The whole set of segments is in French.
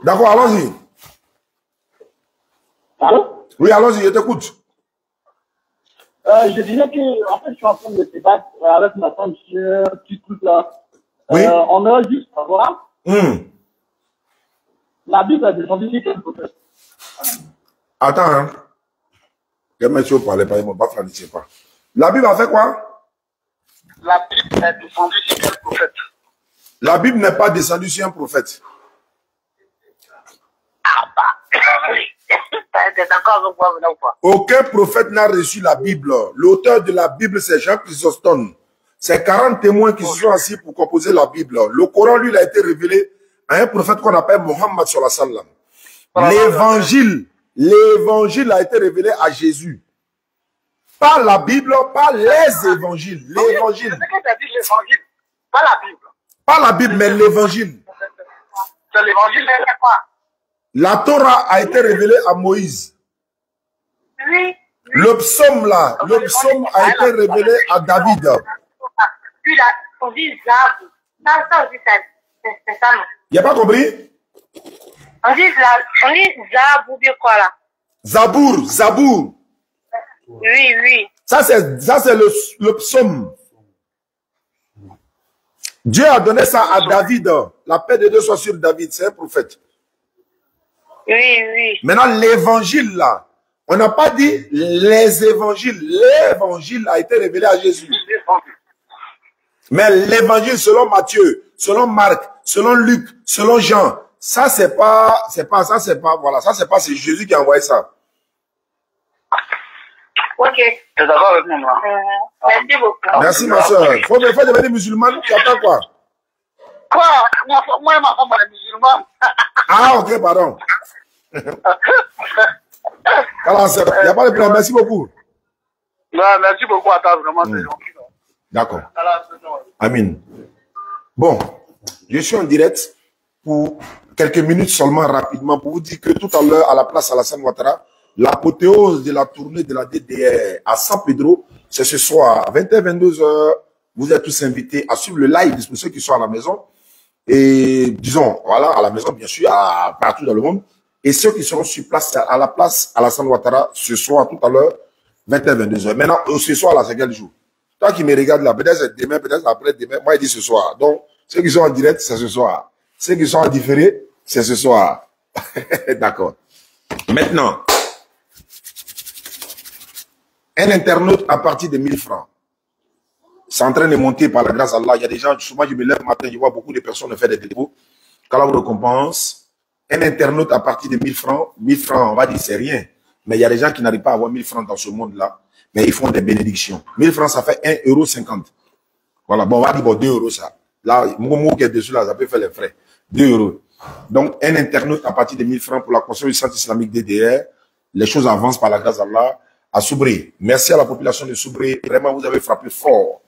D'accord, allons-y. Allô? Oui, allons-y, je t'écoute. Je disais que, en fait, je suis en train de débattre avec ma femme sur un petit truc là. Oui. On aimerait juste savoir, la Bible a descendu sur quel prophète? Attends, hein. Les messieurs parlent pas, ils ne vont pas faire pas. La Bible a fait quoi? La Bible est descendue sur quel prophète? La Bible n'est pas descendue sur un prophète. Ah bah, t'es d'accord avec moi maintenant ou pas? Aucun prophète n'a reçu la Bible. L'auteur de la Bible, c'est Jean Chrysostome. C'est 40 témoins qui se sont assis pour composer la Bible. Le Coran, lui, il a été révélé à un prophète qu'on appelle Mohammed sallallahu alayhi wa sallam. L'évangile a été révélé à Jésus. Pas la Bible, pas les évangiles. L'évangile. C'est ce que tu as dit, l'évangile, pas la Bible. Pas la Bible, mais l'évangile. C'est l'évangile, c'est quoi? La Torah a été révélée à Moïse. Oui. Le psaume là, le psaume a été révélé à David. Puis là, on dit Zabou. Ça aussi, c'est ça, non? Il n'y a pas compris? On dit Zabou, bien quoi là? Zabour, Zabour. Oui, oui. Ça c'est le psaume. Dieu a donné ça à David. La paix de Dieu soit sur David, c'est un prophète. Oui, oui. Maintenant, l'évangile là, on n'a pas dit les évangiles. L'évangile a été révélé à Jésus. Mais l'évangile selon Matthieu, selon Marc, selon Luc, selon Jean, ça c'est pas, voilà, ça c'est pas, c'est Jésus qui a envoyé ça. Ok. T'es d'accord avec moi? Merci beaucoup. Merci ma soeur. Faut devenir musulmane, tu attends quoi? Quoi? Moi et ma femme, on est musulmans. Ah ok, pardon. Alors, il n'y a pas de problème, merci beaucoup. Ouais, merci beaucoup à toi, vraiment, c'est gentil. D'accord. Amin. Bon, je suis en direct pour quelques minutes seulement, rapidement, pour vous dire que tout à l'heure, à la place Alassane Ouattara, l'apothéose de la tournée de la DDR à San Pedro, c'est ce soir, 21-22h. Vous êtes tous invités à suivre le live pour ceux qui sont à la maison. Et disons, voilà, à la maison, bien sûr, partout dans le monde. Et ceux qui seront sur place, à la place Alassane Ouattara, ce soir, tout à l'heure, 21-22h. Maintenant, ce soir, là, c'est quel jour? Toi qui me regardes là, peut-être c'est demain, peut-être après-demain. Moi, il dit ce soir. Donc, ceux qui sont en direct, c'est ce soir. Ceux qui sont en différé, c'est ce soir. D'accord. Maintenant, un internaute à partir de 1000 francs. C'est en train de monter par la grâce d'Allah. Il y a des gens, souvent je me lève le matin, je vois beaucoup de personnes faire des dépôts. Quand on récompense, un internaute à partir de 1000 francs, on va dire c'est rien. Mais il y a des gens qui n'arrivent pas à avoir 1000 francs dans ce monde-là. Mais ils font des bénédictions. 1000 francs, ça fait 1,50 €. Voilà, bon, on va dire bon, 2 € ça. Là, mon mot qui est dessus, là, ça peut faire les frais. 2 €. Donc, un internaute à partir de 1000 francs pour la construction du centre islamique DDR. Les choses avancent par la grâce d'Allah. À Soubré. Merci à la population de Soubré. Vraiment, vous avez frappé fort.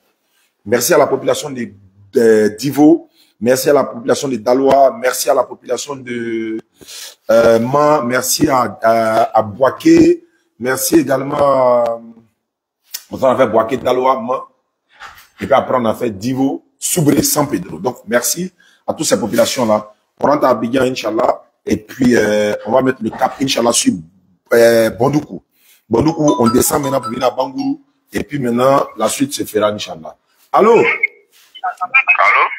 Merci à la population de d'Ivo. Merci à la population de Daloa. Merci à la population de Man. Merci à Boaké. Merci également on a fait Boaké, Daloa, Man. Et puis après, on a fait Divo, Soubré, San Pedro. Donc, merci à toutes ces populations-là. On rentre à Abidjan, Inch'Allah. Et puis, on va mettre le cap, Inch'Allah, sur Bondoukou. Bondoukou, on descend maintenant pour venir à Bangourou. Et puis maintenant, la suite se fera, Inch'Allah. Allô? Allô?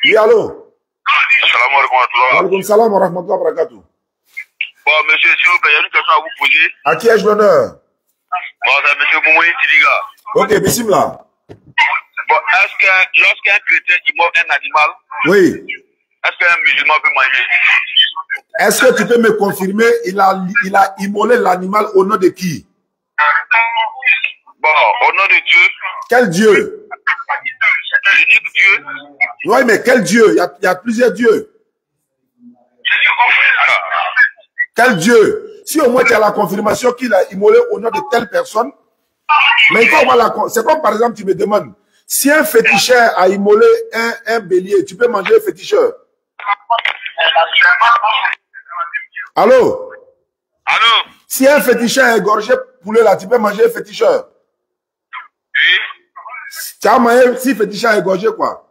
Oui, allô? Salam alaikum. Alaikum salam wa rahmatullahi wa barakatuh. Bon, monsieur, s'il vous plaît, il y a une question à vous poser. À qui ai-je l'honneur? Bon, c'est monsieur Moumouni Tiliga. Ok, bismillah. Bon, est-ce que lorsqu'un chrétien immole un animal, Oui. est-ce qu'un musulman peut manger? Est-ce que tu peux me confirmer, il a immolé l'animal au nom de qui? Bon, au nom de Dieu. Quel Dieu? L'unique Dieu. Oui, mais quel Dieu? Il y a plusieurs dieux. Quel Dieu? Si au moins tu as la confirmation qu'il a immolé au nom de telle personne, mais c'est comme par exemple, tu me demandes, si un féticheur a immolé un bélier, tu peux manger le féticheur? Allô? Allô? Si un féticheur a égorgé poulet là, tu peux manger le féticheur? Oui. Tu as mangé si féticheur a égorgé quoi?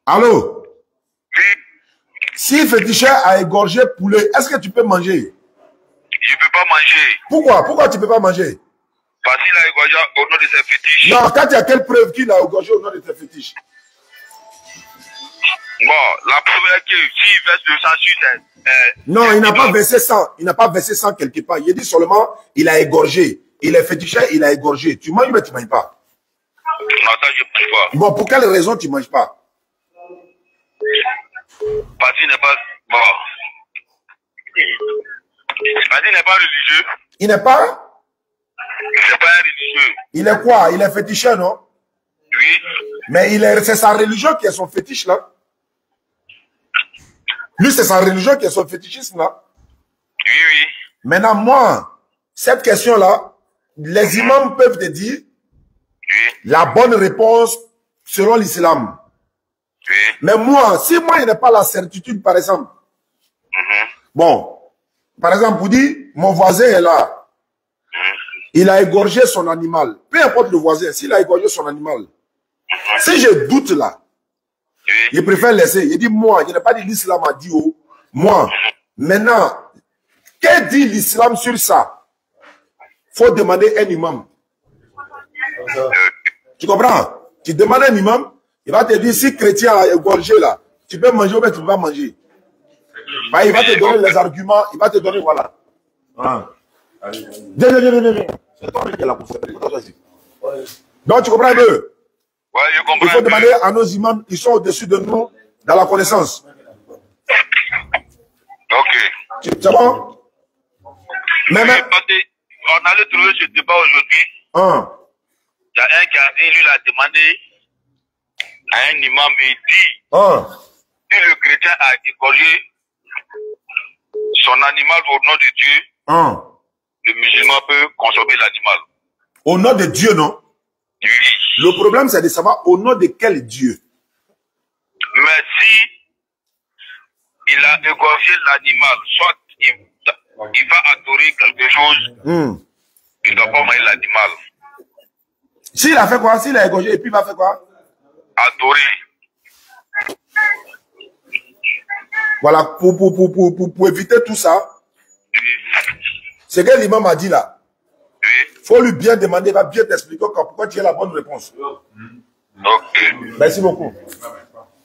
Allô? Oui. Si féticheur a égorgé poulet, est-ce que tu peux manger? Je ne peux pas manger. Pourquoi? Pourquoi tu ne peux pas manger? Parce qu'il a égorgé au nom de ses fétiches. Non, quand il y a quelle preuve qu'il a égorgé au nom de ses fétiches? Bon, la preuve est que s'il verse le sang sur non, il n'a pas versé sang. Il n'a pas versé sang quelque part. Il dit seulement, il a égorgé. Il est féticheur, il a égorgé. Tu manges, mais tu ne manges pas. Non, ça, je ne mange pas. Bon, pour quelle raison tu ne manges pas? Parce qu'il n'est pas... Bon. Parce qu'il n'est pas religieux. Il n'est pas? Il n'est pas un religieux. Il est quoi? Il est féticheur, non? Oui. Mais c'est sa religion qui est son fétiche, là. Lui, c'est sa religion qui est son fétichisme, là. Oui, oui. Maintenant, moi, cette question-là, les imams peuvent te dire la bonne réponse selon l'islam. Oui. Mais moi, si moi, il n'y a pas la certitude, par exemple, bon, par exemple, vous dites, mon voisin est là, il a égorgé son animal. Peu importe le voisin, s'il a égorgé son animal, si je doute là, il préfère laisser. Il dit, moi, je n'ai pas dit l'islam a dit, oh, moi. Maintenant, qu'est-ce que dit l'islam sur ça? Faut demander un imam. Tu comprends? Tu demandes un imam, il va te dire, si chrétien a égorgé là, tu peux manger ou bien tu ne peux pas manger. Bah, il va te donner les arguments, il va te donner, voilà. Viens. C'est toi qui es là pour faire. Donc, tu comprends un peu? Ouais, je comprends. Il faut demander à nos imams, ils sont au-dessus de nous dans la connaissance. Ok. C'est bon? Mais Oui, parce qu'on allait trouver ce débat aujourd'hui. Il y a un qui a dit, lui, il a demandé à un imam, il dit, si le chrétien a égorgé son animal au nom de Dieu, le musulman peut consommer l'animal. Au nom de Dieu, non? Oui. Le problème, c'est de savoir au nom de quel Dieu. Mais si il a égorgé l'animal, soit il va adorer quelque chose, il ne doit pas manger l'animal. S'il a fait quoi? S'il a égorgé et puis il va faire quoi? Adorer. Voilà, pour éviter tout ça, c'est que l'imam a dit là. Il faut lui bien demander, il va bien t'expliquer pourquoi tu as la bonne réponse. Ok. Merci beaucoup.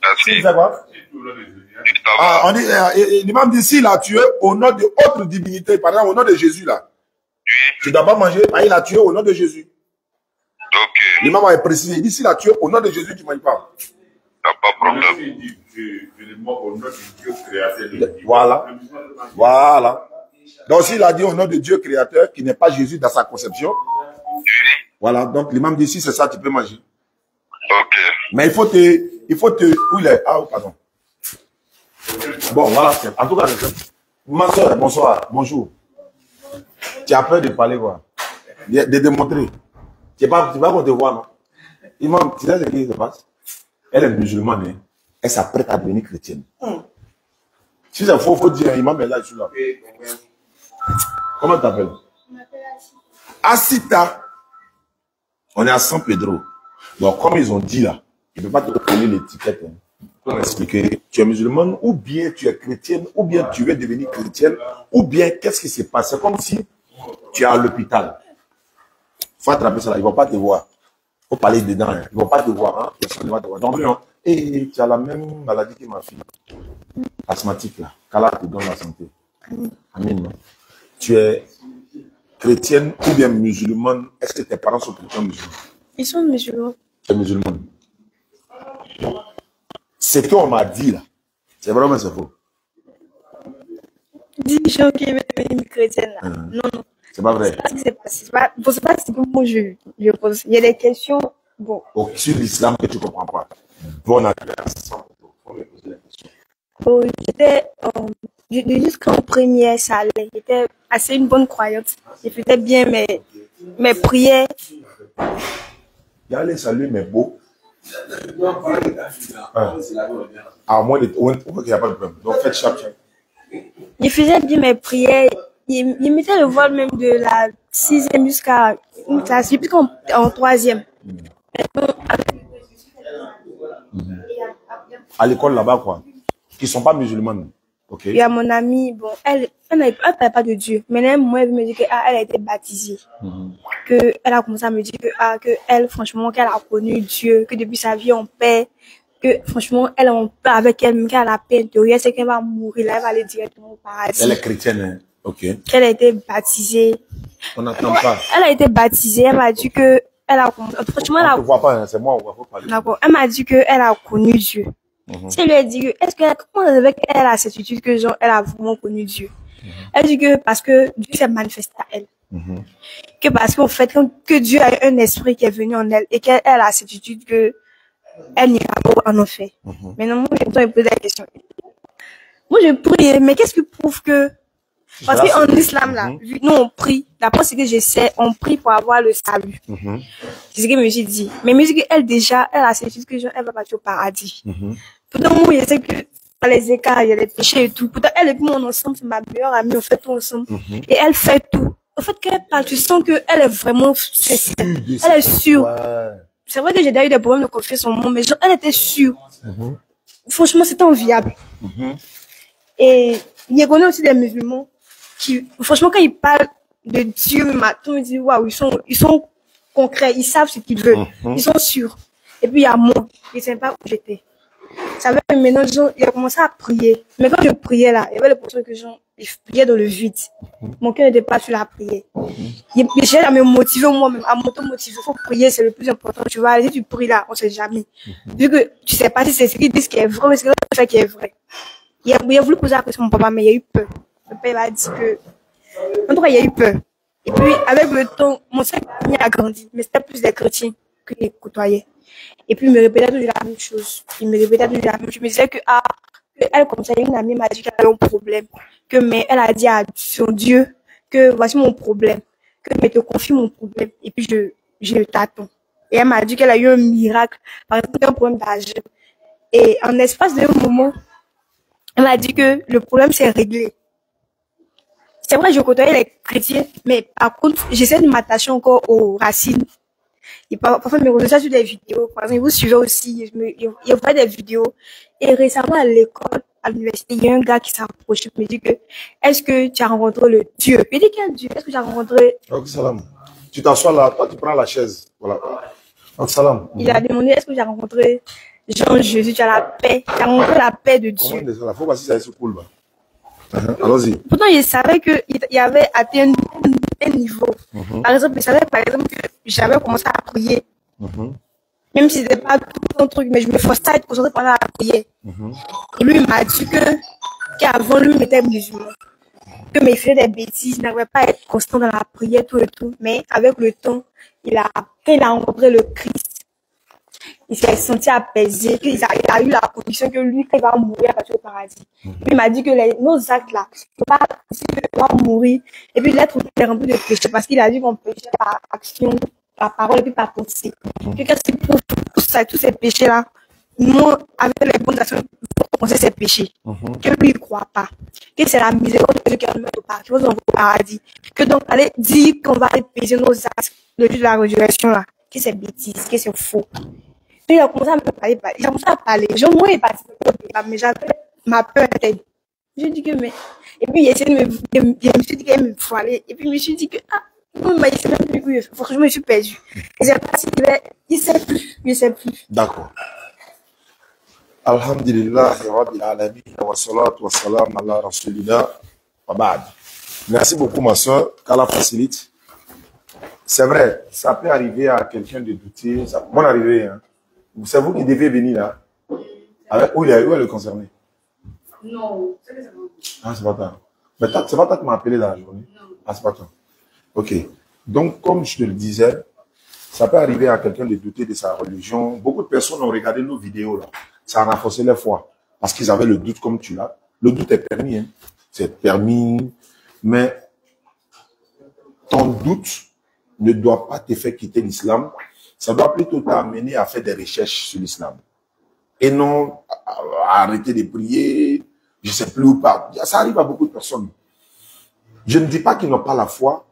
Merci. Il fait quoi? On dit, l'imam dit, s'il a tué au nom de autre divinité, par exemple au nom de Jésus là, tu ne dois pas manger, il a tué au nom de Jésus. Ok. L'imam a précisé, il dit, s'il a tué au nom de Jésus, tu ne manges pas. Il n'y a pas de problème. Voilà. Donc s'il a dit au nom de Dieu créateur, qui n'est pas Jésus dans sa conception, voilà, donc l'imam dit, si c'est ça, tu peux manger. Ok. Mais il faut te, où il est? Ah, pardon. Bon, voilà, en tout cas, ma soeur, bonsoir, bonjour. Tu as peur de parler quoi? De démontrer. Tu vas qu'on te voit, non? Imam, tu sais ce qui se passe? Elle est musulmane, hein? Elle s'apprête à devenir chrétienne. Si c'est faux, il faut dire, imam est là, je suis là. Comment tu t'appelles? Je m'appelle Asita. Asita. On est à San Pedro. Donc, comme ils ont dit là, ils ne peuvent pas te coller l'étiquette. Hein, pour expliquer, tu es musulmane, ou bien tu es chrétienne, ou bien tu veux devenir chrétienne, ou bien qu'est-ce qui s'est passé? Comme si tu es à l'hôpital. Il faut attraper ça là, ils ne vont pas te voir. Il faut parler dedans, hein. Ils ne vont pas te voir. Hein. Personne ne va te voir. Donc, et tu as la même maladie que ma fille. Asthmatique là. Qu'Allah te donne la santé. Amen. Tu es chrétienne ou bien musulmane? Est-ce que tes parents sont chrétiens ou musulmans? Ils sont musulmans. Tu es musulmane. Ce qu'on m'a dit là, c'est vraiment c'est faux. Dis gens qui veulent devenir chrétienne là. Non. C'est pas vrai. C'est pas ce que moi je pose. Il y a des questions. Bon. Sur l'islam que tu comprends pas. Bon intéressant. Oh, j'étais jusqu'en première, ça allait. J'étais assez une bonne croyante. Je faisais bien mes prières. Il y a les saluts, mais beau. À moins de. Il n'y a pas de problème. Donc faites chaque. Je faisais bien mes prières. Il mettait le voile même de la 6e jusqu'à une classe, depuis qu'en 3e. À l'école là-bas, quoi. qui ne sont pas musulmanes. Okay. Il y a mon amie, bon, elle ne parle pas de Dieu. Mais elle me dit qu'elle a été baptisée. Que elle a commencé à me dire que elle, franchement, qu'elle a connu Dieu, que depuis sa vie en paix, que franchement, elle est en paix avec elle, même qu'elle a la peine de rien, c'est qu'elle va mourir là, elle va aller directement au paradis. Elle est chrétienne, hein? Ok. Qu'elle a été baptisée. On n'entend pas. Elle a été baptisée, elle m'a dit que elle a, franchement, on ne voit pas, hein? C'est moi, on va pas parler. D'accord. Elle m'a dit qu'elle a connu Dieu. Si elle lui a dit que, comment avec elle a cette certitude que genre, elle a vraiment connu Dieu? Elle dit que parce que Dieu s'est manifesté à elle. Que parce qu'en fait, que Dieu a un esprit qui est venu en elle et qu'elle a la certitude que elle n'ira pas en enfer. Maintenant, moi, j'ai besoin de poser la question. Moi, je prie, mais qu'est-ce qui prouve que, parce qu'en islam, là, nous, on prie. D'après ce que je sais, on prie pour avoir le salut. C'est ce que me suis dit. Mais me dit qu'elle, déjà, elle a la certitude que genre, elle va partir au paradis. Pourtant, moi, je sais que dans les écarts, il y a les péchés et tout. Pourtant, elle et moi, ensemble, c'est ma meilleure amie, on fait tout ensemble. Et elle fait tout. En fait, quand elle parle, tu sens qu'elle est vraiment sincère. Elle est sûre. C'est vrai que j'ai déjà eu des problèmes de confiance en moi, mais genre, elle était sûre. Franchement, c'était enviable. Et il y a aussi des musulmans qui, franchement, quand ils parlent de Dieu, tout me dit, waouh, ils sont concrets, ils savent ce qu'ils veulent. Ils sont sûrs. Et puis, il y a moi, je ne sais pas où j'étais. Ça veut dire maintenant, genre, il a commencé à prier. Mais quand je priais là, il y avait l'impression que genre, je priais dans le vide. Mon cœur n'était pas sur la prière. J'ai à me motiver moi-même, à m'auto-motiver. Il faut prier, c'est le plus important. Tu vois, si tu pries là, on ne sait jamais. Vu que tu sais pas si c'est ce qu'ils disent qui est vrai, mais c'est ce qui est vrai. Il a voulu poser la question à mon papa, mais il y a eu peur. Le père m'a dit que, en tout cas, il y a eu peur. Et puis, avec le temps, mon cercle a grandi, mais c'était plus des chrétiens que les côtoyais. Et puis, il me répétait toujours la même chose. Il me répétait toujours la même chose. Je me disais que, elle, comme ça, une amie m'a dit qu'elle avait un problème. Mais elle a dit à son Dieu que voici mon problème. Que je te confie mon problème. Et puis, je t'attends. Et elle m'a dit qu'elle a eu un miracle. Par exemple, un problème d'argent. Et en espace d'un moment, elle m'a dit que le problème s'est réglé. C'est vrai, je côtoyais les chrétiens, mais par contre, j'essaie de m'attacher encore aux racines. Et parfois, je me reçois sur des vidéos. Par exemple, vous suivez aussi, il voit des vidéos. Et récemment, à l'école, à l'université, il y a un gars qui s'est approché, me dit que, est-ce que tu as rencontré le Dieu? Je dis quel Dieu? Est-ce que tu as rencontré? Ok, salam. Tu t'assois là, toi, tu prends la chaise. Voilà. Ok, salam. Il a demandé, est-ce que tu as rencontré Jean-Jésus? Tu as la paix. Tu as rencontré la paix de Dieu. Comment il faut voir si ça se coule, bah. Allons-y. Pourtant, je savais qu'il avait atteint un niveau. Par exemple, je savais par exemple que j'avais commencé à prier. Même si c'était pas tout mon truc, mais je me forçais à être concentrée pendant la prière. Et lui, il m'a dit qu'avant, lui, il était musulman. Que il faisait des bêtises, il n'arrivait pas à être constant dans la prière, tout et tout. Mais avec le temps, quand il a rencontré le Christ, il s'est senti apaisé, qu'il a eu la conviction que lui, quand il va mourir, il va partir au paradis. Il m'a dit que nos actes là, il va mourir. Et puis l'être est rempli de péché parce qu'il a dit qu'on péchait par action, par parole et puis par pensée. Que quand il prouve tous ces péchés là, nous, avec les bonnes actions, il faut penser ces péchés. Que lui, il ne croit pas. Que c'est la miséricorde de Dieu qui va nous mettre au paradis. Que donc, allez dire qu'on va épaiser nos actes le jour de la résurrection là. Que c'est bêtise, que c'est faux. Puis il a commencé à me parler, il a commencé à parler. Moi, il est parti au débat, mais j'avais ma peur tête. Je dis que, mais, et puis il essaie de je me suis dit qu'il me faut aller. Et puis je me suis dit que, non, mais il sait même plus, franchement, je me suis perdu. Et j'ai pas si il sait plus, je sais plus. D'accord. Alhamdulillah, Rabbil Alamin, wa salatu wa salam ala rasulillah, wa ba'd. Merci beaucoup, ma soeur, qu'Allah facilite. C'est vrai, ça peut arriver à quelqu'un de douter. Ça peut arriver, hein. C'est vous qui devez venir là. Où est le concerné? Non, c'est pas. Ah, c'est pas toi. Mais c'est pas toi qui m'as appelé dans la journée? Non. Ah, c'est pas toi. Ok. Donc, comme je te le disais, ça peut arriver à quelqu'un de douter de sa religion. Beaucoup de personnes ont regardé nos vidéos là. Ça a renforcé leur foi. Parce qu'ils avaient le doute comme tu l'as. Le doute est permis, hein. C'est permis. Mais ton doute ne doit pas te faire quitter l'islam. Ça doit plutôt t'amener à faire des recherches sur l'islam. Et non à arrêter de prier, je ne sais plus où pas. Ça arrive à beaucoup de personnes. Je ne dis pas qu'ils n'ont pas la foi,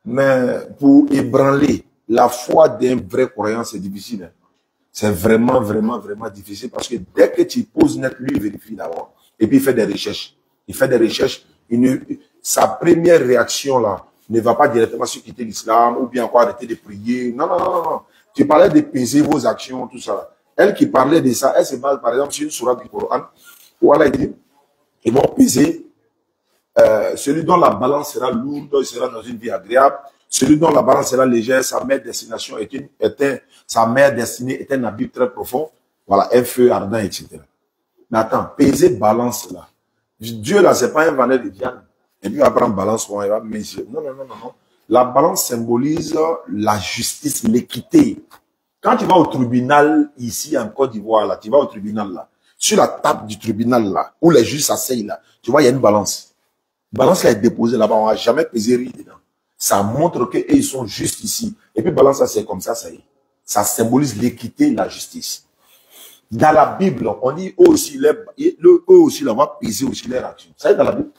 mais pour ébranler la foi d'un vrai croyant, c'est difficile. C'est vraiment, vraiment, vraiment difficile parce que dès que tu poses net, lui, il vérifie d'abord. Et puis, il fait des recherches. Il fait des recherches. Sa première réaction, là, ne va pas directement sur quitter l'islam ou bien encore arrêter de prier. Non, non, non, non, non. Tu parlais de peser vos actions, tout ça. Elle qui parlait de ça, elle se base, par exemple, sur une sourate du Coran, où elle a dit, ils vont peser celui dont la balance sera lourde, il sera dans une vie agréable. Celui dont la balance sera légère, sa mère destination sa mère destinée est un abîme très profond. Voilà, un feu ardent, etc. Mais attends, peser balance là. Dieu là, c'est pas un vendeur de viande. Et puis il va prendre balance, il va mesurer. Non, non, non, non, non. La balance symbolise la justice, l'équité. Quand tu vas au tribunal ici en Côte d'Ivoire, là, tu vas au tribunal là, sur la table du tribunal là, où les juges s'asseyent là, tu vois, il y a une balance. La balance là est déposée là-bas, on va jamais peser rien dedans. Ça montre qu'ils sont justes ici. Et puis balance ça, c'est comme ça, ça y est. Ça symbolise l'équité, la justice. Dans la Bible, on dit eux aussi, on va peser aussi leurs actions. Ça y est dans la Bible.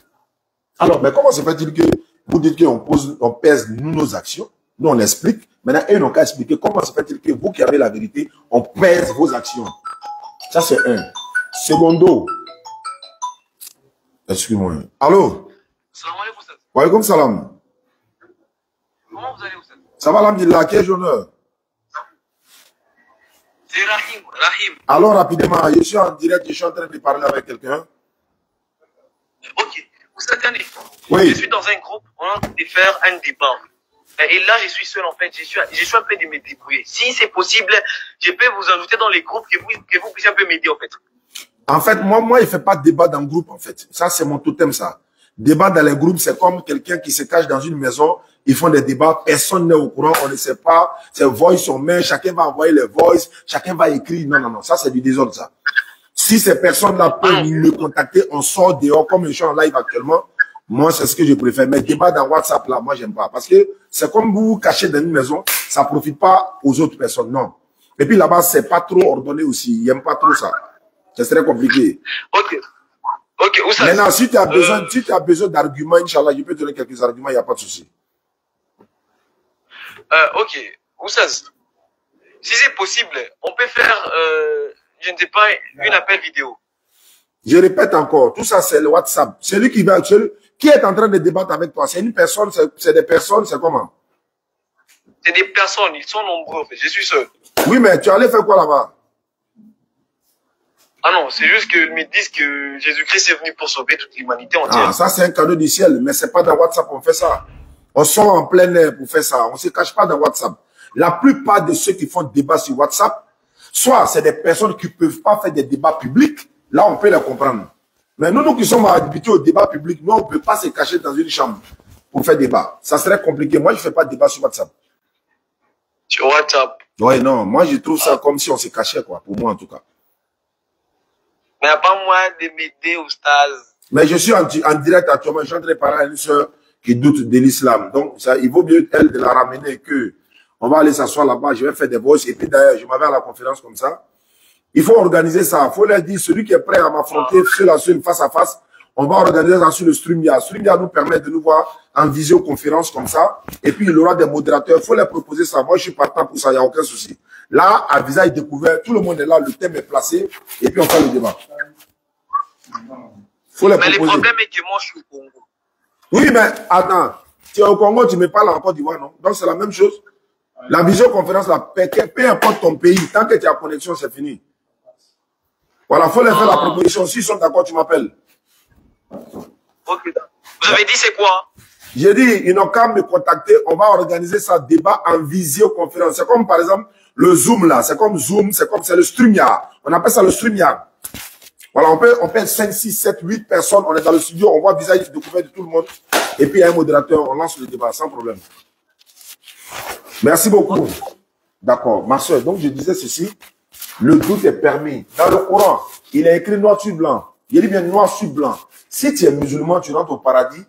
Alors, mais comment se fait-il que vous dites qu'on pèse nos actions? Nous, on explique. Maintenant, eux n'ont qu'à expliquer comment se fait-il que vous qui avez la vérité, on pèse vos actions. Ça, c'est un. Secondo. Excuse-moi. Allô? Salam alaikum. Wa alaikum salam. Comment vous allez, Oussad? Ça va, alhamdulillah, quel honneur? C'est Rahim. Alors, rapidement, je suis en direct, je suis en train de parler avec quelqu'un. Ok. Oussad Kane, oui. Je suis dans un groupe, on est en train de faire un débat. Et là, je suis seul, en fait. Je suis un peu de me débrouiller. Si c'est possible, je peux vous ajouter dans les groupes que vous puissiez un peu m'aider, en fait. En fait, moi, il ne fait pas de débat dans le groupe, en fait. Ça, c'est mon totem, ça. Débat dans les groupes, c'est comme quelqu'un qui se cache dans une maison. Ils font des débats, personne n'est au courant, on ne sait pas. C'est voice on main, chacun va envoyer les voice, chacun va écrire. Non, non, non, ça, c'est du désordre, ça. Si ces personnes-là peuvent me contacter, on sort dehors, comme je suis en live actuellement. Moi, c'est ce que je préfère. Mais débat dans WhatsApp, là, moi, j'aime pas. Parce que c'est comme vous vous cachez dans une maison, ça ne profite pas aux autres personnes, non. Et puis là-bas, c'est pas trop ordonné aussi. Ils n'aiment pas trop ça. C'est très compliqué. Ok. Ok, Oussad. Maintenant, si tu as besoin d'arguments, Inch'Allah, je peux te donner quelques arguments, il n'y a pas de souci. Ok, Oussad. Si c'est possible, on peut faire, je ne sais pas, une appel vidéo. Je répète encore, tout ça, c'est le WhatsApp. Celui qui est en train de débattre avec toi, c'est une personne, c'est des personnes, c'est comment? C'est des personnes, ils sont nombreux, en fait. Je suis seul. Oui, mais tu allais faire quoi là-bas? Ah non, c'est juste qu'ils me disent que Jésus-Christ est venu pour sauver toute l'humanité entière. Ah, ça c'est un cadeau du ciel, mais c'est pas dans WhatsApp qu'on fait ça. On sort en plein air pour faire ça. On se cache pas dans WhatsApp. La plupart de ceux qui font débat sur WhatsApp, soit c'est des personnes qui peuvent pas faire des débats publics, là on peut les comprendre. Mais nous qui sommes habitués au débat public, nous on peut pas se cacher dans une chambre pour faire débat. Ça serait compliqué. Moi je fais pas de débat sur WhatsApp. Sur WhatsApp? Ouais, non. Moi je trouve ça comme si on se cachait, quoi. Pour moi en tout cas. Mais il n'y a pas moyen de m'aider, Oustaz. Mais je suis en direct actuellement. Je suis en train de parler à une soeur qui doute de l'islam. Donc, ça, il vaut mieux elle de la ramener que on va aller s'asseoir là-bas, je vais faire des voices. Et puis d'ailleurs, je m'avais à la conférence comme ça. Il faut organiser ça. Il faut leur dire, celui qui est prêt à m'affronter seul à seul, face à face, on va organiser ça sur le StreamYard. StreamYard nous permet de nous voir en visioconférence comme ça. Et puis, il y aura des modérateurs. Il faut leur proposer ça. Moi, je suis partant pour ça. Il n'y a aucun souci. Là, à visage découvert, tout le monde est là. Le thème est placé. Et puis, on fait le débat. Faut les proposer. Mais le problème est que moi, je suis au Congo. Oui, mais attends. Tu es au Congo, tu me parles en Côte d'Ivoire, non? Donc, c'est la même chose. La visioconférence, là, peu importe ton pays, tant que tu as connexion, c'est fini. Voilà, il faut leur faire la proposition. S'ils sont d'accord, tu m'appelles. Ok. Vous avez dit c'est quoi? J'ai dit, ils n'ont qu'à me contacter. On va organiser ça débat en visioconférence. C'est comme, par exemple, le Zoom, là. C'est comme Zoom, c'est le StreamYard. On appelle ça le StreamYard. Voilà, on peut 5, 6, 7, 8 personnes. On est dans le studio, on voit le visage découvert de tout le monde. Et puis, il y a un modérateur, on lance le débat sans problème. Merci beaucoup. D'accord. Ma soeur, donc je disais ceci. Le doute est permis. Dans le Coran, il est écrit noir sur blanc. Il dit bien noir sur blanc. Si tu es musulman, tu rentres au paradis.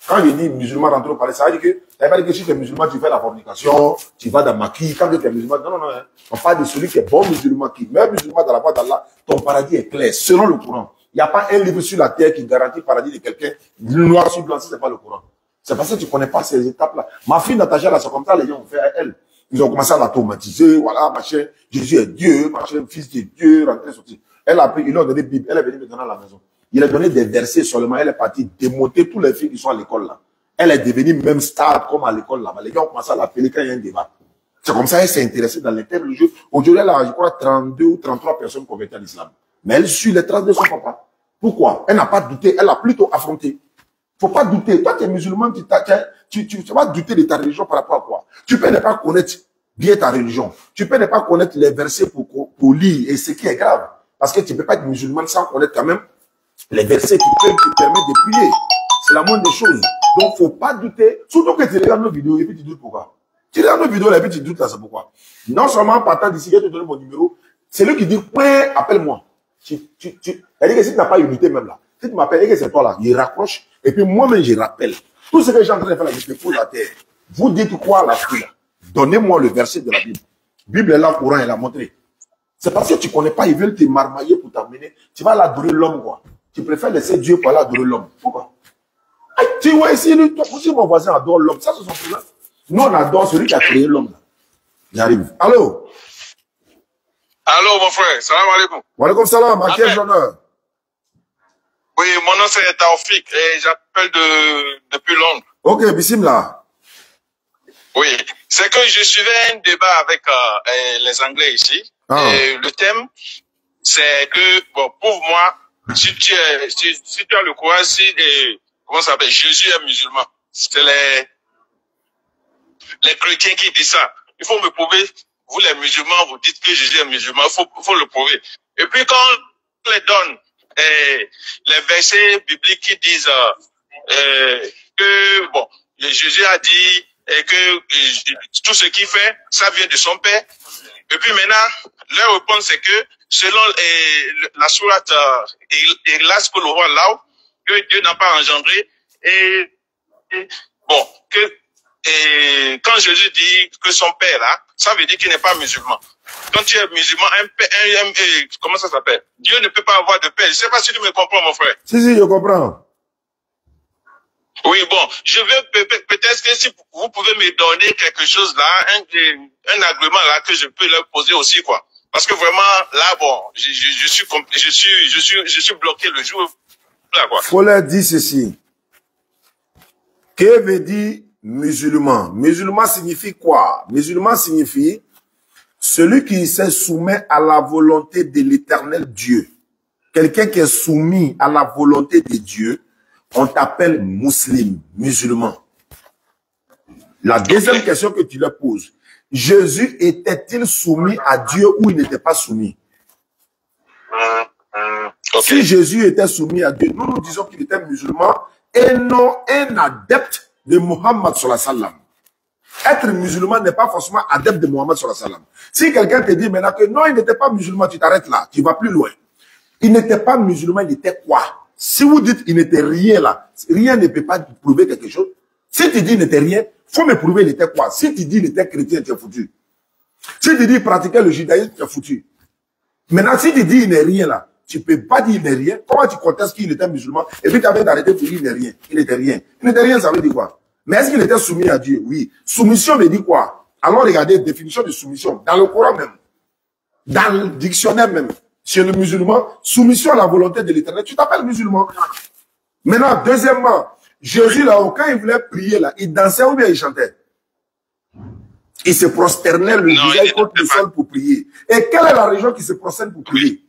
Quand je dis musulman rentre au paradis, ça veut dire que si tu es musulman, tu fais la fornication, tu vas dans maquis. Quand tu es musulman, non. Hein. On parle de celui qui est bon musulman, qui meurt musulman dans la voie d'Allah. Ton paradis est clair, selon le Coran. Il n'y a pas un livre sur la terre qui garantit le paradis de quelqu'un noir sur blanc si ce n'est pas le Coran. C'est parce que tu ne connais pas ces étapes-là. Ma fille Natacha, là, c'est comme ça, les gens ont fait à elle. Ils ont commencé à l'automatiser, voilà, machin, Jésus est Dieu, machin, fils de Dieu, rentré, sorti. Elle a pris, ils lui ont donné la Bible, elle est venue maintenant à la maison. Il a donné des versets seulement, elle est partie démonter tous les filles qui sont à l'école là. Elle est devenue même star comme à l'école là. Les gars ont commencé à l'appeler quand il y a un débat. C'est comme ça qu'elle s'est intéressée dans les thèmes religieux. Aujourd'hui, elle a, je crois, 32 ou 33 personnes converties à l'islam. Mais elle suit les traces de son papa. Pourquoi? Elle n'a pas douté, elle a plutôt affronté. Faut pas douter. Toi, tu es musulman, tu vas douter de ta religion par rapport à quoi? Tu peux ne pas connaître bien ta religion. Tu peux ne pas connaître les versets pour lire, et ce qui est grave. Parce que tu ne peux pas être musulman sans connaître quand même les versets qui peuvent te permettre de prier. C'est la moindre des choses. Donc, faut pas douter. Surtout que tu regardes nos vidéos et puis tu doutes pourquoi. Tu regardes nos vidéos et puis tu doutes là, c'est pourquoi. Non seulement partant d'ici, je vais te donner mon numéro. C'est lui qui dit, ouais, appelle-moi. Elle dit que si tu n'as pas unité même là, si tu m'appelles et que c'est toi là, il raccroche. Et puis moi-même, je rappelle. Tout ce que j'ai en train de faire là, je te pose la terre. Vous dites quoi là, là? Donnez-moi le verset de la Bible. Bible est là, Coran, elle a montré. C'est parce que tu ne connais pas, ils veulent te marmailler pour t'amener. Tu vas aller adorer l'homme, quoi. Tu préfères laisser Dieu pour aller adorer l'homme. Pourquoi? Tu vois ici, lui, toi aussi, mon voisin adore l'homme. Ça, c'est son problème. Nous, on adore celui qui a créé l'homme. J'arrive. Allô? Allô, mon frère. Salam alaikum. Wa alaikum salam. À quel honneur? Oui, mon nom c'est Taoufik et j'appelle depuis Londres. Ok, bismillah. Oui, c'est que je suivais un débat avec les Anglais ici. Ah. Et le thème, c'est que, bon, pour moi, si tu as le courage, comment ça s'appelle, Jésus est musulman. C'est les chrétiens qui disent ça. Il faut me prouver, vous les musulmans, vous dites que Jésus est musulman, il faut le prouver. Et puis quand on les donne, les versets bibliques qui disent que, bon, Jésus a dit que tout ce qu'il fait, ça vient de son Père. Et puis maintenant, leur réponse c'est que selon la sourate Ikhlas que l'on voit là, que Dieu n'a pas engendré, et bon, quand Jésus dit que son Père là, ça veut dire qu'il n'est pas musulman. Quand tu es musulman, comment ça s'appelle? Dieu ne peut pas avoir de père. Je ne sais pas si tu me comprends, mon frère. Si, je comprends. Oui, bon, je veux peut-être que si vous pouvez me donner quelque chose là, un argument là que je peux leur poser aussi, quoi. Parce que vraiment, là, bon, je suis bloqué le jour là, quoi. Faut leur dire ceci. Que veut dire musulman? Musulman signifie quoi? Musulman signifie celui qui se soumet à la volonté de l'éternel Dieu. Quelqu'un qui est soumis à la volonté de Dieu, on t'appelle musulman. La deuxième question que tu leur poses, Jésus était-il soumis à Dieu ou il n'était pas soumis? Si Jésus était soumis à Dieu, nous disons qu'il était musulman et non un adepte de Muhammad sallallahu alayhi wa sallam. Être musulman n'est pas forcément adepte de Muhammad sallallahu alayhi wa sallam. Si quelqu'un te dit maintenant que non, il n'était pas musulman, tu t'arrêtes là, tu vas plus loin. Il n'était pas musulman, il était quoi? Si vous dites qu'il n'était rien là, rien ne peut pas prouver quelque chose. Si tu dis qu'il n'était rien, faut me prouver il était quoi? Si tu dis qu'il était chrétien, tu es foutu. Si tu dis qu'il pratiquait le judaïsme, tu es foutu. Maintenant, si tu dis qu'il n'est rien là, tu ne peux pas dire qu'il n'est rien. Comment tu contestes qu'il était musulman et puis tu avais d'arrêter pour dire qu'il n'est rien? Il n'était rien. Il n'était rien, ça veut dire quoi? Mais est-ce qu'il était soumis à Dieu? Oui. Soumission veut dire quoi? Alors regardez, définition de soumission. Dans le Coran même. Dans le dictionnaire même. Chez le musulman, soumission à la volonté de l'éternel. Tu t'appelles musulman. Maintenant, deuxièmement, Jésus là, quand il voulait prier là, il dansait ou bien il chantait? Il se prosternait le visage contre le sol pour prier. Et quelle est la religion qui se prosterne pour prier?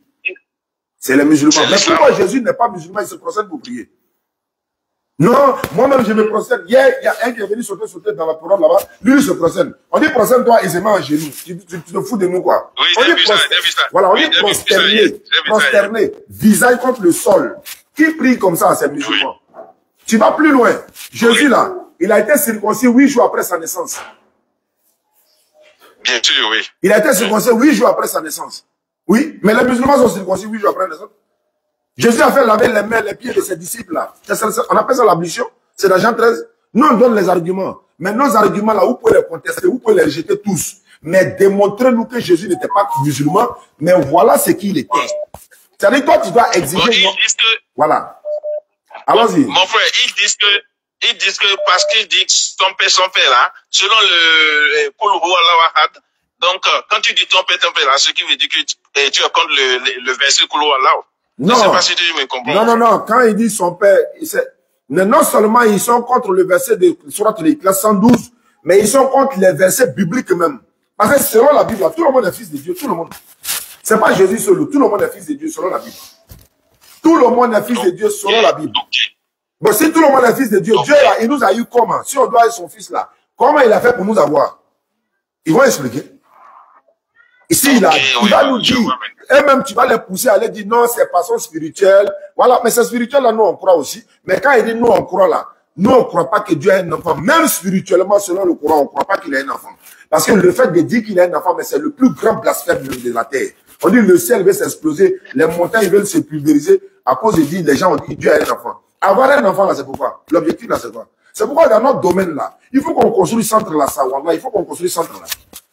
C'est les musulmans. Mais pourquoi Jésus n'est pas musulman, il se prosterne pour prier? Non, moi-même je me prosterne. Hier, il y a un qui est venu sauter dans la parole là-bas. Lui, il se prosterne. On dit prosterne-toi, il se met en genoux. Tu te fous de nous quoi? Oui, on dit voilà, on dit prosterner, visage contre le sol. Qui prie comme ça, c'est musulman? Oui. Tu vas plus loin. Jésus là, il a été circoncis 8 jours après sa naissance. Bien sûr, oui. Il a été circoncis 8 jours après sa naissance. Oui, mais les musulmans sont circoncis 8 jours après la naissance. Jésus a fait laver les mains, les pieds de ses disciples là. On appelle ça l'ablution. C'est dans Jean 13. Nous, on donne les arguments. Mais nos arguments là, vous pouvez les contester, vous pouvez les rejeter tous. Mais démontrez-nous que Jésus n'était pas musulman, mais voilà ce qu'il était. C'est-à-dire, toi, tu dois exiger. Bon, ils disent que... Voilà. Allons-y. Mon frère, ils disent ils disent que parce qu'il dit que son père là, selon le Koulououalawahad, donc quand tu dis ton père là, ce qui veut dire que tu racontes le verset Koulououalawahad. Non. Je sais pas si tu me comprends. Non. Quand il dit son père, non seulement ils sont contre le verset de Sourate Al-Ikhlas 112, mais ils sont contre les versets bibliques même. Parce que selon la Bible, tout le monde est fils de Dieu, tout le monde. C'est pas Jésus seul, tout le monde est fils de Dieu selon la Bible. Tout le monde est fils de Dieu selon la Bible. Bon, si tout le monde est fils de Dieu, Dieu là, il nous a eu comment? Si on doit être son fils là, comment il a fait pour nous avoir? Ils vont expliquer. Ici, il va nous dire, et même tu vas les pousser à aller dire non, c'est façon spirituelle. Voilà, mais c'est spirituel là, nous on croit aussi. Mais quand il dit nous on croit là, nous on ne croit pas que Dieu a un enfant. Même spirituellement, selon le Coran, on ne croit pas qu'il a un enfant. Parce que le fait de dire qu'il a un enfant, mais c'est le plus grand blasphème de la terre. On dit le ciel va s'exploser, les montagnes veulent se pulvériser à cause de dire les gens ont dit Dieu a un enfant. Avoir un enfant là, c'est pourquoi? L'objectif là, c'est quoi? C'est pourquoi dans notre domaine là, il faut qu'on construise centre là, ça, voilà, il faut qu'on construise centre là.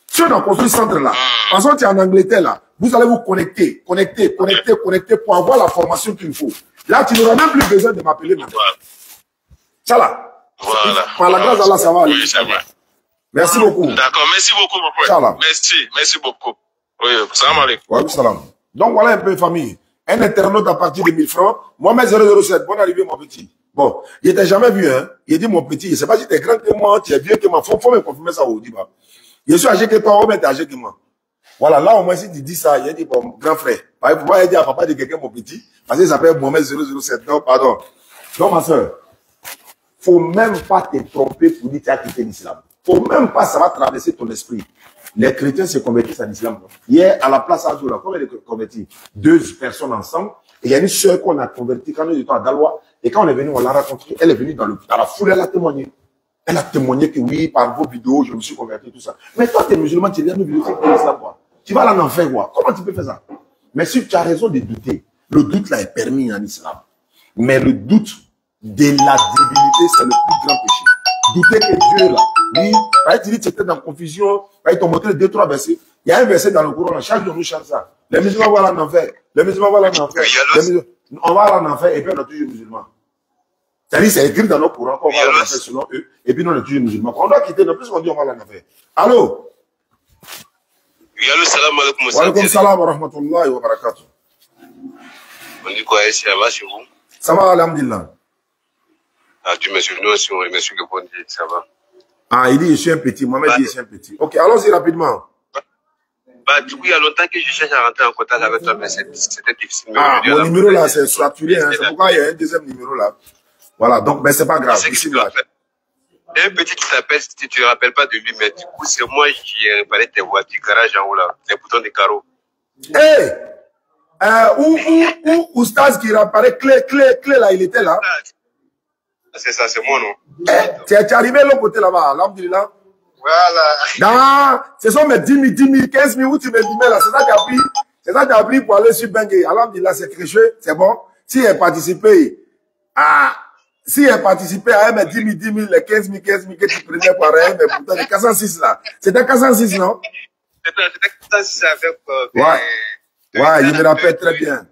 Si on a construit centre là, par exemple, tu es en Angleterre là, vous allez vous connecter pour avoir la formation qu'il faut. Là, tu n'auras même plus besoin de m'appeler maintenant. Ça là. Voilà. Par la grâce d'Allah, ça va aller. Oui, c'est vrai. Merci beaucoup. D'accord, merci beaucoup, mon frère. Salam. Merci beaucoup. Oui, salam alaikum. Ouais, salam. Donc voilà un peu, famille. Un internaute à partir de 1000 francs. Mohamed 007, bonne arrivée, mon petit. Bon, il n'était jamais vu, hein. Il dit, mon petit, je ne sais pas si tu es grand que moi, tu es vieux que moi. Faut me confirmer ça au Diba. Je suis âgé que toi, ou bien tu es âgé que moi. Voilà, là, au moins, si tu dis ça, il dit, bon, grand frère. Par exemple, moi, il dit à papa de quelqu'un, mon petit, parce qu'il s'appelle Mohamed 007. Non, pardon. Non, ma soeur. Faut même pas te tromper pour dire que tu as quitté l'islam. Faut même pas, ça va traverser ton esprit. Les chrétiens se convertissent à l'islam. Hier, à la place Azoula, combien de convertis? 2 personnes ensemble. Et il y a une sœur qu'on a convertie quand nous étions à Dalois. Et quand on est venu, on l'a rencontrée. Elle est venue dans la foule, elle a témoigné. Elle a témoigné que oui, par vos vidéos, je me suis converti, tout ça. Mais toi, tu es musulman, tu es dans nos vidéos, tu es l'islam, quoi. Tu vas aller en enfer, quoi. Comment tu peux faire ça? Mais si tu as raison de douter, le doute là est permis en islam. Mais le doute de la divinité, c'est le plus grand péché. Douter que Dieu là, lui, tu dis que tu étais dans la confusion, ils t'ont montré 2-3 versets. Il y a un verset dans le Coran, chaque jour nous chante ça. Les musulmans vont aller en enfer. Les musulmans vont aller en enfer. On va aller en enfer et puis on est toujours musulmans. C'est-à-dire, c'est écrit dans nos Corans qu'on va aller en enfer selon eux, et puis nous on est toujours musulmans. On doit quitter, non plus on dit on va aller en enfer. Allô? Oui, allô, salam alaikum. Wa alaikum salam wa rahmatullahi wa barakatuh. On dit quoi, ça va chez vous? Ça va, alhamdulillah. Ah, tu me suis nous aussi, on remercie le bon Dieu, ça va. Ah, il dit, je suis un petit. Mohamed dit, je suis un petit. Ok, allons-y rapidement. Bah, du coup, il y a longtemps que je cherche à rentrer en contact avec toi, mais c'était difficile. Ah, mon numéro là, c'est saturé, hein. C'est pourquoi il y a un deuxième numéro là. Voilà, donc, mais c'est pas grave. Ici, là. Il y a un petit qui s'appelle, si tu ne te rappelles pas de lui, mais du coup, c'est moi qui ai réparé tes voitures du garage en haut là, les boutons de carreaux. Hé! Oustaz qui réparait clé là, il était là. C'est ça, c'est moi, non? Tu es arrivé de l'autre côté là-bas, alhamdulillah. Voilà. Non, ce sont mes 10 000, 15 000 où tu me dis, là, c'est ça que tu as pris. C'est ça que tu as pris pour aller sur Bengue. Alhamdulillah, c'est créché, c'est bon. Si elle participait à, mes 10 000, les 15 000 que tu prenais par rien, mais pourtant, les 406 là. C'était 406, non? C'était 406 avec, ouais, je me rappelle très bien.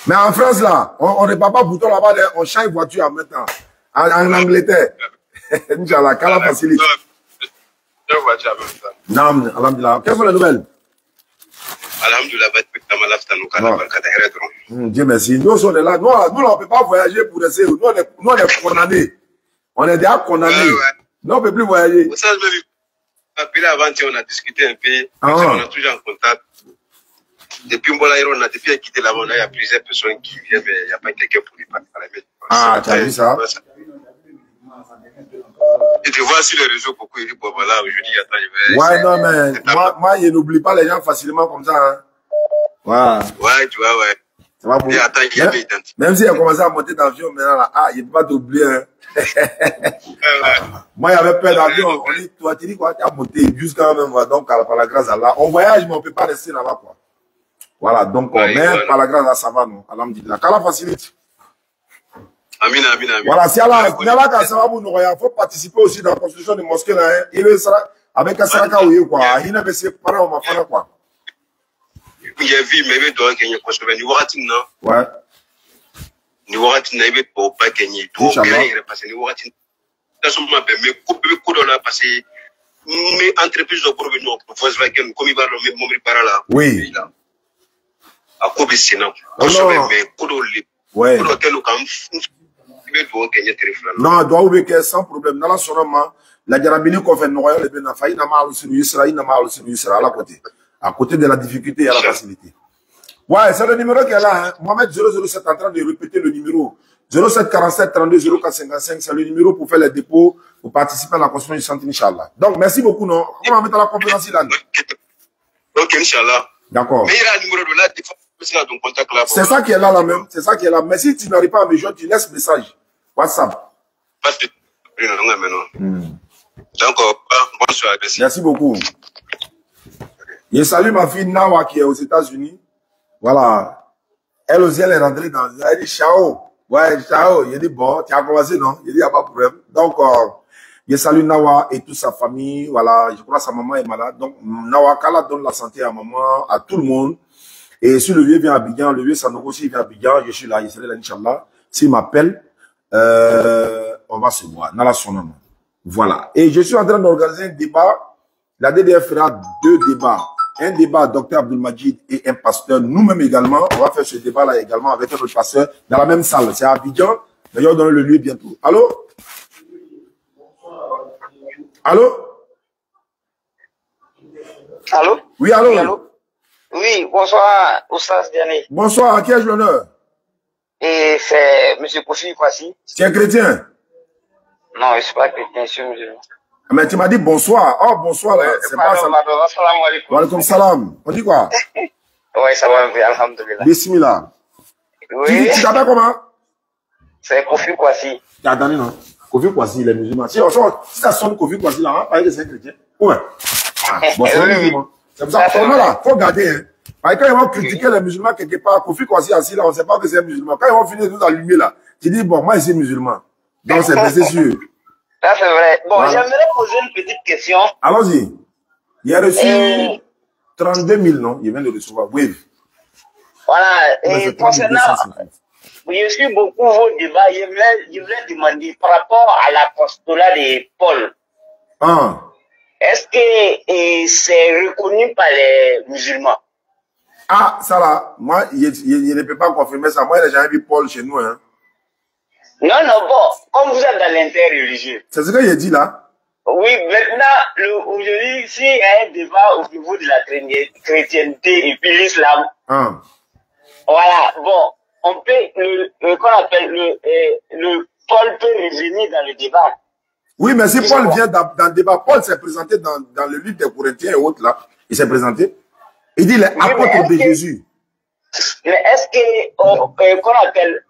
Mais en France, là, on ne répare pas bouton là-bas, on change voiture en maintenant. En Angleterre. Inch'Allah, qu'Allah facilite. Non, alhamdulillah. Quelles sont les nouvelles? Dieu merci. Nous, on est là. Nous, on ne peut pas voyager pour essayer. Nous, on est condamnés. On est déjà condamnés. Nous, on ne peut plus voyager. Avant, on a discuté un peu. On est toujours en contact. Depuis on a depuis quitté là-bas, il y a plusieurs personnes qui viennent, mais il n'y a pas quelqu'un pour lui parler. Ah, tu as vu ça? Et tu vois sur les réseaux, beaucoup, il dit, bon, voilà, aujourd'hui, attends, je vais. Ouais, non, mais moi, je n'oublie pas les gens facilement comme ça. Hein. Ouais. Ouais, tu vois, ouais. Ça va pour et attends, il y a des identités. Même si il a commencé à monter d'avion, maintenant, là, il ne peut pas t'oublier. Hein. Moi, il y avait peur d'avion. On dit, toi, tu dis quoi? Tu as monté jusqu'à même, donc, par la grâce à Allah. On voyage, mais on ne peut pas rester là-bas, quoi. Voilà, donc, ouais, même par la grâce à Allah, ça va, non? Alhamdulillah. Qu'Allah facilite. Amin. Voilà, si Allah, il faut participer aussi dans la construction des mosquées, là, hein. Il veut ça, avec un saraka ou quoi. Il n'a pas ses parents, on m'a fait quoi. Il y a vu, mais il doit gagner construire une voiture, non? Ouais. ni wakati na ibe pour pas gagner tout gagner parce que ni wakati dans son m'a mais coupe là parce que mes entreprises de gros non Volkswagen comme il va le même par là oui à coupe sinon mais kodo li kodo telo kam ibe do gagner téléphone non doit ouvrir sans problème dans la sonnement la jarabini ko fait noyau le ben faïna mal sur Israël na mal sur Israël à côté de la difficulté il y a la facilité. Ouais, c'est le numéro qui est là. Hein. Mohamed 007 en train de répéter le numéro. 07 47 32 04 55, c'est le numéro pour faire les dépôts, pour participer à la construction du centre, Inch'Allah. Donc, merci beaucoup, non? On va mettre à la conférence là. Ok, Inch'Allah. D'accord. Mais il y a un numéro de là, ton contact là. C'est ça qui est là, là même. C'est ça qui est là. Mais si tu n'arrives pas à me joindre, tu laisses message. WhatsApp. Parce que, donc, bonsoir. Merci beaucoup. Je salue ma fille Nawa qui est aux États-Unis. Voilà. Elle aussi, elle est rentrée dans... Elle dit, ciao. Ouais, ciao. Il dit, bon, tu as commencé, non? Il dit, il n'y a pas de problème. Donc, je salue Nawa et toute sa famille. Voilà, je crois que sa maman est malade. Donc, Nawa, qu'Allah donne la santé à maman, à tout le monde. Et si le vieux vient à Abidjan, le vieux Sanoko aussi vient à Abidjan, je suis là, il serait là, Inch'Allah. S'il m'appelle, on va se voir. Dans la sonne. Voilà. Et je suis en train d'organiser un débat. La DDF fera 2 débats. Un débat, Dr Abdelmajid et un pasteur, nous-mêmes également. On va faire ce débat-là également avec un autre pasteur dans la même salle. C'est à Abidjan. D'ailleurs, on donne le lieu bientôt. Allô? Allô? Allô? Oui, allô? Oui, allô? Oui, bonsoir, Oussas Diané. Bonsoir, à qui ai-je l'honneur? Et c'est M. Kofi Kwasi. Tu es chrétien? Non, je ne suis pas chrétien, je suis musulman. Mais tu m'as dit bonsoir. Oh, bonsoir, là. C'est pas ça. Assalamu alaikum. Wa alaikum salam. On dit quoi? Oui, ça va bien, alhamdoulilah. Bismillah. Oui. Tu t'appelles comment? C'est Kofi Kwasi. T'as entendu, non? Kofi Kwasi, il est musulman. Si ça sonne Kofi Kwasi, là, on va parler que c'est un chrétien. Ouais. Bon, c'est un musulman. C'est pour ça qu'on là, faut garder, hein. Parce que quand ils vont critiquer les musulmans quelque part, Kofi Kwasi assis là, on ne sait pas que c'est un musulman. Quand ils vont finir tout allumer là, tu dis, bon, moi, je suis musulman. Donc, c'est sûr. Ça, c'est vrai. Bon, voilà. J'aimerais poser une petite question. Allons-y. Il a reçu 32 000, non? Il vient de recevoir. Oui. Voilà. Et concernant, je suis beaucoup vos débats. Je voulais demander par rapport à l'apostolat de Paul. Ah. Est-ce que c'est reconnu par les musulmans? Ah, ça là, moi, je ne peux pas confirmer ça. Moi, il n'a jamais vu Paul chez nous, hein. Non, non, bon, comme vous êtes dans l'interreligieux. C'est ce que j'ai dit là? Oui, maintenant, aujourd'hui, s'il y a un débat au niveau de la chrétienté et puis l'islam, voilà, bon, on peut, qu'on appelle le Paul peut revenir dans le débat. Oui, mais si Paul vient dans le débat, Paul s'est présenté dans le livre des Corinthiens et autres là, il s'est présenté. Il dit les apôtres de Jésus. Mais est-ce que, qu'on appelle,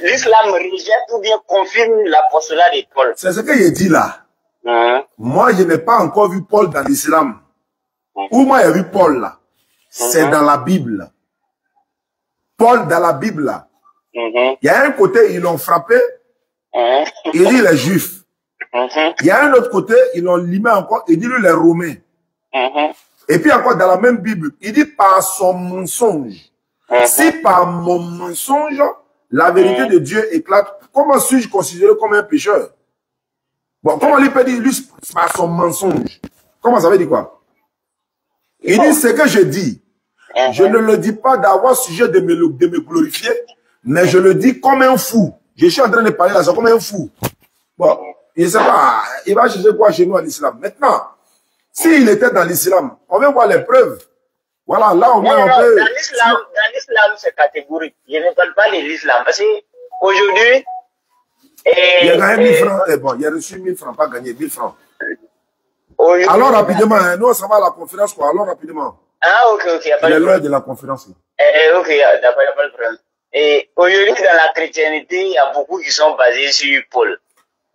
l'islam rejette ou bien confirme l'apostolat de Paul? C'est ce que j'ai dit là. Moi, je n'ai pas encore vu Paul dans l'islam. Où moi j'ai vu Paul là? C'est dans la Bible. Paul dans la Bible là. Il y a un côté, ils l'ont frappé. Il dit les Juifs. Il y a un autre côté, ils l'ont limé encore. Il dit les Romains. Et puis encore dans la même Bible, il dit par son mensonge. Si par mon mensonge, la vérité de Dieu éclate, comment suis-je considéré comme un pécheur? Bon, comment lui peut dire, lui, par son mensonge? Comment ça veut dire quoi? Il dit ce que je dis. Je ne le dis pas d'avoir sujet de me glorifier, mais je le dis comme un fou. Je suis en train de parler là, c'est comme un fou. Bon, je ne sais pas, il va chercher quoi chez nous en islam. Maintenant, s'il était dans l'islam, on va voir les preuves. Voilà, là au moins on peut... Dans l'islam, c'est catégorique. Je ne parle pas de l'islam. Parce qu'aujourd'hui... Il a gagné 1000 francs. Et bon, il a reçu 1000 francs, pas gagné 1000 francs. Alors rapidement, hein, nous on s'en va à la conférence, quoi. Alors rapidement. Ah, ok, ok. Il est l'heure de la conférence. Ok, d'accord, il n'y a pas de problème. Et aujourd'hui, dans la chrétienté, il y a beaucoup qui sont basés sur Paul.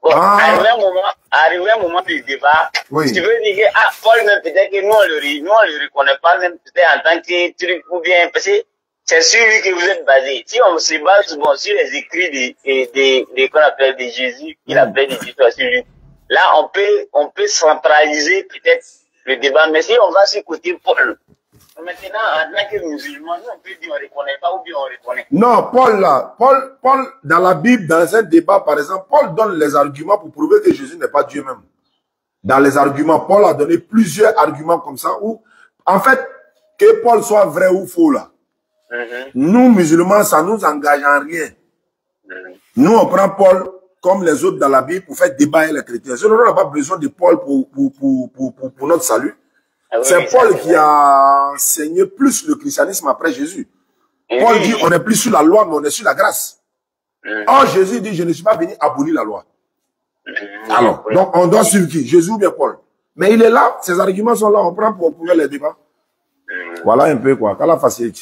Bon, arrivé un moment du débat, oui. Tu veux dire que, Paul, même peut-être que nous, on le reconnaît pas, même peut-être en tant que truc ou bien, parce que c'est sur lui que vous êtes basé. Si on se base, bon, sur les écrits qu'on appelle de Jésus, qu'il appelle des histoires sur lui, là, on peut centraliser peut-être le débat, mais si on va sur côté Paul, Maintenant, en tant que musulman, on peut dire on ne reconnaît pas ou bien on reconnaît. Non, Paul là, Paul, dans la Bible, dans un débat par exemple, Paul donne les arguments pour prouver que Jésus n'est pas Dieu même. Dans les arguments, Paul a donné plusieurs arguments comme ça où, en fait, que Paul soit vrai ou faux là, nous musulmans, ça nous engage en rien. Nous, on prend Paul comme les autres dans la Bible pour faire débat avec les chrétiens. Sinon, on n'a pas besoin de Paul pour notre salut. C'est Paul qui a enseigné plus le christianisme après Jésus. Paul dit, on n'est plus sur la loi, mais on est sur la grâce. Or, Jésus dit, je ne suis pas venu abolir la loi. Alors, donc, on doit suivre qui? Jésus ou bien Paul? Mais il est là, ses arguments sont là, on prend pour pouvoir les débats. Voilà un peu quoi, qu'à la facilité.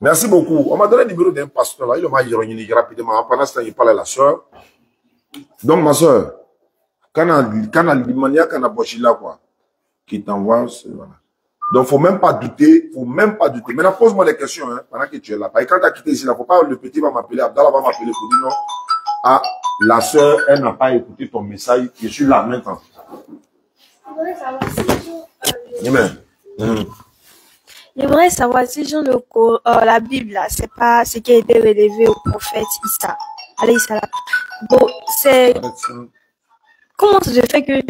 Merci beaucoup. On m'a donné le numéro d'un pasteur là, il m'a dit rapidement. Pendant ce temps, il parlait à la soeur. Donc, ma soeur, quand on a l'imania, quand on a boché là, quoi, qui t'envoie, voilà. Donc, faut même pas douter, Maintenant, pose-moi des questions, hein, pendant que tu es là. Parce que quand tu as quitté ici, là, faut pas, le petit va m'appeler, Abdallah va m'appeler pour dire non. Ah, la soeur, elle n'a pas écouté ton message, je suis là maintenant. Je voudrais savoir si Jean la Bible, là, c'est pas ce qui a été relevé au prophète Issa. Alayhi salam. Bon, c'est. Comment ça se fait que.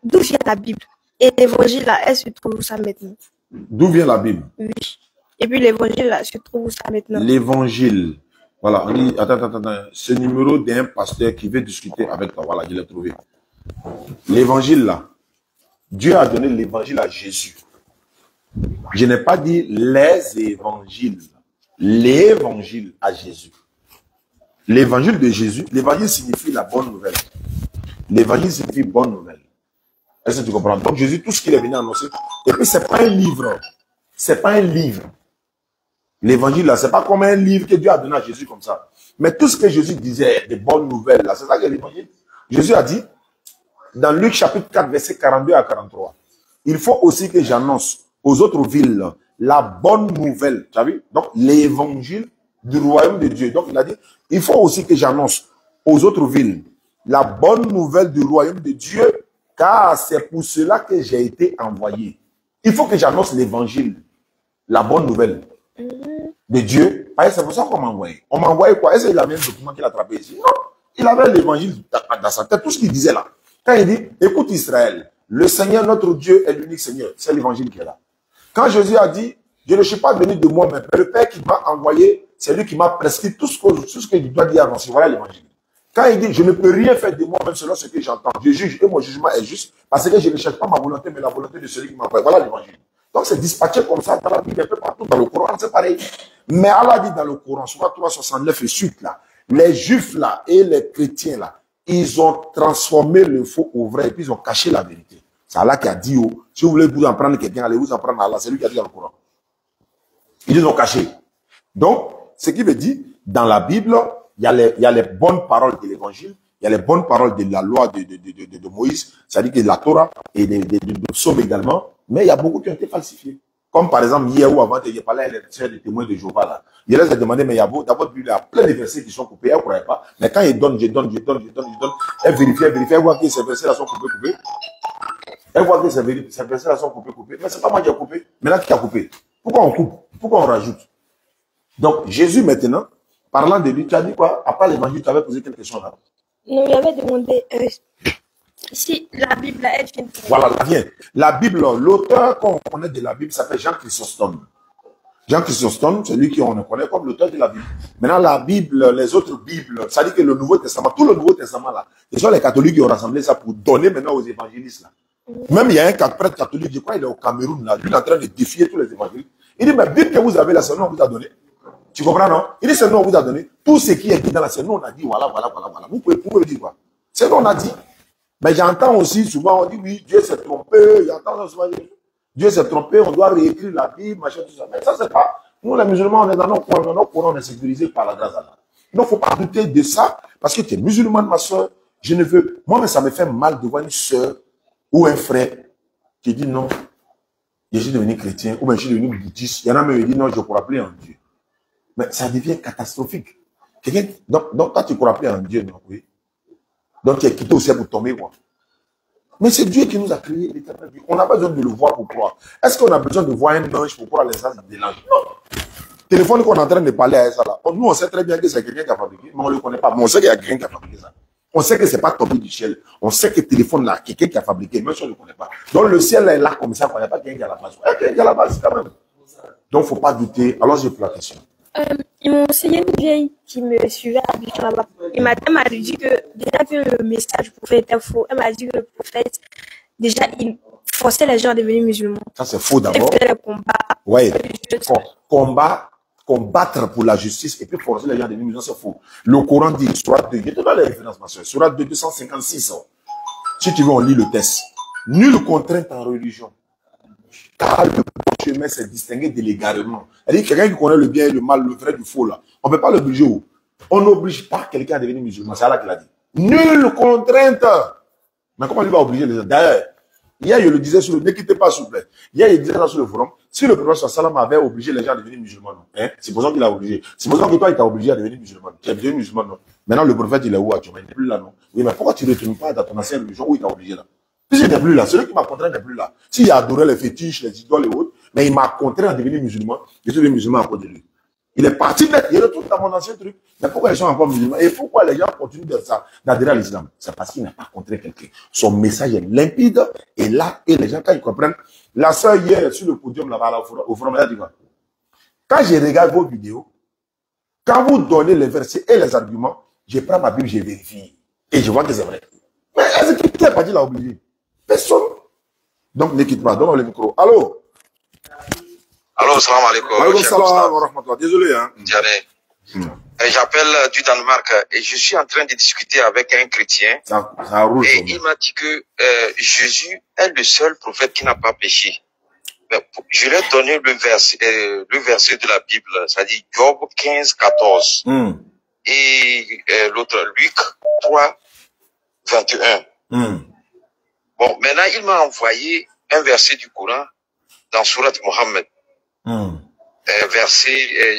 D'où vient la Bible? Et l'évangile, là, elle se trouve où ça maintenant? D'où vient la Bible? Oui. Et puis l'évangile, là, se trouve où ça maintenant? L'évangile. Voilà, on dit, attends. Ce numéro d'un pasteur qui veut discuter avec toi. Voilà, je l'ai trouvé. L'évangile, là. Dieu a donné l'évangile à Jésus. Je n'ai pas dit les évangiles. L'évangile à Jésus. L'évangile de Jésus, l'évangile signifie la bonne nouvelle. L'évangile signifie bonne nouvelle. Est-ce que tu comprends? Donc Jésus, tout ce qu'il est venu annoncer, et puis c'est pas un livre. C'est pas un livre. L'évangile là, c'est pas comme un livre que Dieu a donné à Jésus comme ça. Mais tout ce que Jésus disait, des bonnes nouvelles là, c'est ça que l'évangile. Jésus a dit, dans Luc chapitre 4, verset 42 à 43, il faut aussi que j'annonce aux autres villes la bonne nouvelle. Tu as vu? Donc, l'évangile du royaume de Dieu. Donc, il a dit, il faut aussi que j'annonce aux autres villes la bonne nouvelle du royaume de Dieu, car c'est pour cela que j'ai été envoyé. Il faut que j'annonce l'évangile, la bonne nouvelle de Dieu. C'est pour ça qu'on m'a envoyé. On m'a envoyé quoi? Est-ce qu'il avait un document qu'il a attrapé ici? Non. Il avait l'évangile dans sa tête, tout ce qu'il disait là. Quand il dit, écoute Israël, le Seigneur, notre Dieu, est l'unique Seigneur. C'est l'évangile qui est là. Quand Jésus a dit, je ne suis pas venu de moi-même, le Père qui m'a envoyé, c'est lui qui m'a prescrit tout ce que je dois dire annoncer. Voilà l'évangile. Quand il dit, je ne peux rien faire de moi-même selon ce que j'entends. Je juge et mon jugement est juste parce que je ne cherche pas ma volonté, mais la volonté de celui qui m'a envoyé. Voilà l'évangile. Donc c'est dispatché comme ça dans la Bible, un peu partout dans le Coran, c'est pareil. Mais Allah dit dans le Coran, soit 369 et suite là, les Juifs là et les chrétiens là, ils ont transformé le faux au vrai et puis ils ont caché la vérité. C'est Allah qui a dit, oh, si vous voulez vous en prendre quelqu'un, allez vous en prendre Allah. C'est lui qui a dit dans le Coran. Ils ont caché. Donc, ce qui veut dire, dans la Bible, il y a les bonnes paroles de l'évangile, il y a les bonnes paroles de la loi de Moïse, c'est-à-dire que de la Torah et de psaumes également, mais il y a beaucoup qui ont été falsifiés. Comme par exemple, hier ou avant, il y a parlé à des témoins de Jéhovah là. Il les a demandé, mais il y a d'abord, il y a plein de versets qui sont coupés, elle ne croyait pas. Mais quand il donne, je donne, elle vérifie, elle voit que ces versets là sont coupés. Elle voit que ces versets là sont coupés. Mais c'est pas moi qui ai coupé. Maintenant qui a coupé. Pourquoi on coupe? Pourquoi on rajoute? Donc, Jésus maintenant, parlant de lui, tu as dit quoi? Après l'évangile, tu avais posé quelques questions là. Non, il avait demandé si la Bible est une. Voilà, bien. La Bible, l'auteur qu'on connaît de la Bible s'appelle Jean Chrysostome. Jean Chrysostome, c'est lui qu'on connaît comme l'auteur de la Bible. Maintenant, la Bible, les autres Bibles, ça dit que le Nouveau Testament, tout le Nouveau Testament là, ce sont les catholiques qui ont rassemblé ça pour donner maintenant aux évangélistes là. Même il y a un prêtre catholique, je crois, il est au Cameroun là, lui il est en train de défier tous les évangélistes. Il dit, mais Bible que vous avez là, c'est nous on vous a donné. Tu comprends, non? Il dit, c'est nous on vous a donné. Tout ce qui est dit dans la scène, nous on a dit, voilà. Vous pouvez dire quoi? C'est nous on a dit. Mais j'entends aussi souvent, on dit, oui, Dieu s'est trompé. J'entends souvent, Dieu s'est trompé, on doit réécrire la Bible, machin, tout ça. Mais ça, c'est pas. Nous, les musulmans, on est dans nos courants, on est sécurisés par la grâce d'Allah. Donc, il ne faut pas douter de ça, parce que tu es musulmane, ma soeur. Je ne veux. Moi, mais ça me fait mal de voir une soeur ou un frère qui dit non, je suis devenu chrétien, ou bien je suis devenu bouddhiste. Il y en a même qui disent non, je crois plus en Dieu. Mais ça devient catastrophique. Donc toi, tu crois plus en Dieu, non? Oui. Donc tu es quitté au ciel pour tomber, quoi. Mais c'est Dieu qui nous a créé l'éternel. On n'a pas besoin de le voir pour croire. Est-ce qu'on a besoin de voir un ange pour croire l'essence de l'ange? Non. Le téléphone qu'on est en train de parler à ça là. Nous, on sait très bien que c'est quelqu'un qui a fabriqué, mais on ne le connaît pas. Mais on sait qu'il y a quelqu'un qui a fabriqué ça. On sait que ce n'est pas tombé du ciel. On sait que le téléphone là, quelqu'un qui a fabriqué, même si on ne le connaît pas. Donc le ciel là est là comme ça, il n'y a pas quelqu'un qui a la base. Quelqu'un qui a la base quand même. Donc il ne faut pas douter. Alors j'ai pris la question. Ils m'ont enseigné une vieille qui me suivait à Abidjan là-bas. Elle m'a dit que déjà que le message du prophète était faux. Elle m'a dit que le prophète, déjà, il forçait les gens à devenir musulmans. Ça c'est faux d'abord. Il faisait les combats. Oui. Combattre pour la justice et puis forcer les gens à devenir musulmans, c'est faux. Le Coran dit, Sourate 2, je te donne les références, ma soeur. Sourate 2, 256. Si tu veux, on lit le texte. Nulle contrainte en religion. Car le bon chemin, c'est distinguer de l'égarement. C'est-à-dire quelqu'un qui connaît le bien et le mal, le vrai du faux, là. On ne peut pas l'obliger. On n'oblige pas quelqu'un à devenir musulman. C'est Allah qui l'a dit. Nulle contrainte. Mais comment il va obliger les gens? D'ailleurs, hier, je le disais sur le... Ne quittez pas, s'il vous plaît. Hier, je disais ça sur le forum. Si le prophète sallam avait obligé les gens à devenir musulmans, non. Hein? C'est pour ça qu'il a obligé. C'est pour ça que toi, il t'a obligé à devenir musulman. Tu es devenu musulman, non. Maintenant, le prophète, il est où actuellement? Il n'est plus là, non. Oui, mais pourquoi tu ne retournes pas dans ton ancienne religion où il t'a obligé là? Si il n'est plus là, celui qui m'a contraint n'est plus là. S'il a adoré les fétiches, les idoles et autres, mais il m'a contraint à devenir musulman, je suis devenu musulman à cause de lui. Il est parti net, il retourne dans mon ancien truc. Mais pourquoi les gens sont encore musulmans? Et pourquoi les gens continuent d'adhérer à l'islam? C'est parce qu'il n'a pas contraint quelqu'un. Son message est limpide, et là, et les gens, quand ils comprennent, la sœur hier, sur le podium là-bas, au forum, elle a dit quoi? Quand je regarde vos vidéos, quand vous donnez les versets et les arguments, je prends ma Bible, je vérifie. Et je vois que c'est vrai. Mais est-ce que qui est parti l'a obligé? Personne. Donc, ne quitte pas. Donne le micro. Allô? Allô, salam alaikum. Alaikum salam wa rahmatullah. Désolé, hein. J'appelle du Danemark et je suis en train de discuter avec un chrétien. Ça roule, et il m'a dit que Jésus est le seul prophète qui n'a pas péché. Mais je lui ai donné le verset de la Bible, c'est-à-dire Job 15, 14. Et l'autre, Luc 3, 21. Bon, maintenant, il m'a envoyé un verset du Coran dans Sourate Mohammed.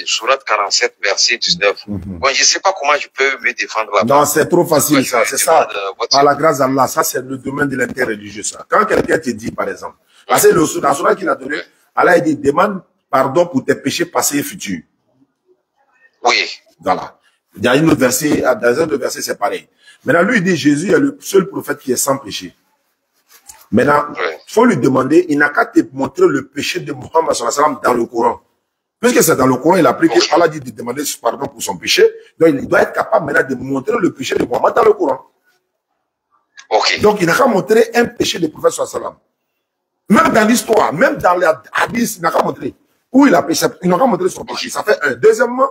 Sourate 47, verset 19. Bon, je ne sais pas comment je peux me défendre là-bas. Non, c'est trop facile, ça. C'est ça. Par la grâce d'Allah, ça, c'est le domaine de l'interreligieux, ça. Quand quelqu'un te dit, par exemple, parce que la Sourate qu'il a donné, Allah, il dit, demande pardon pour tes péchés passés et futurs. Oui. Voilà. Il y a une autre verset, dans un autre verset, c'est pareil. Maintenant, lui, il dit, Jésus est le seul prophète qui est sans péché. Maintenant, il faut lui demander, il n'a qu'à te montrer le péché de Muhammad dans le Coran. Puisque c'est dans le Coran, il a pris que Allah dit de demander pardon pour son péché. Donc, il doit être capable maintenant de montrer le péché de Muhammad dans le Coran. Donc, il n'a qu'à montrer un péché du prophète sallam. Même dans l'histoire, même dans les hadiths, il n'a qu'à montrer où il a péché. Il n'a qu'à montrer son péché. Ça fait un. Deuxièmement,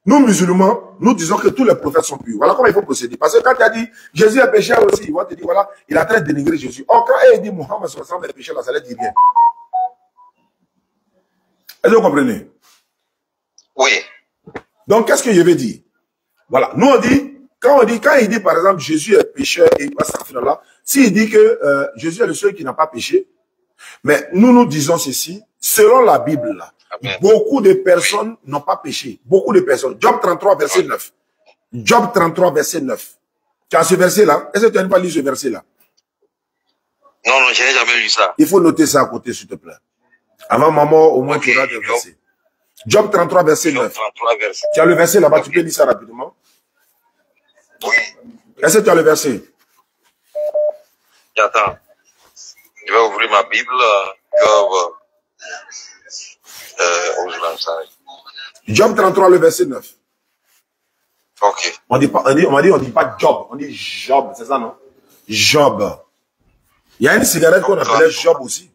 nous musulmans, nous disons que tous les prophètes sont purs. Voilà comment il faut procéder. Parce que quand tu as dit Jésus a péché aussi, il va te dire voilà, il a train de dénigrer Jésus. Or, quand il dit Muhammad sallam a péché là, ça ne dit rien. Est-ce que vous comprenez? Oui. Donc, qu'est-ce que je veux dire? Voilà. Nous, on dit, quand il dit, par exemple, Jésus est pécheur, et là, s'il dit que Jésus est le seul qui n'a pas péché, mais nous disons ceci, selon la Bible, là, beaucoup de personnes n'ont pas péché. Beaucoup de personnes. Job 33, verset 9. Job 33, verset 9. Tu as ce verset-là? Est-ce que tu n'as pas lu ce verset-là? Non, je n'ai jamais lu ça. Il faut noter ça à côté, s'il te plaît. Avant ma mort, au moins, tu auras des versets. Job 33, verset 9. 33 verset. Tu as le verset là-bas, tu peux lire ça rapidement? Oui. Est-ce que tu as le verset? Attends. Je vais ouvrir ma Bible. Job 33, le verset 9. Ok. On dit pas Job, on dit Job, c'est ça, non? Job. Il y a une cigarette qu'on appelait Job aussi.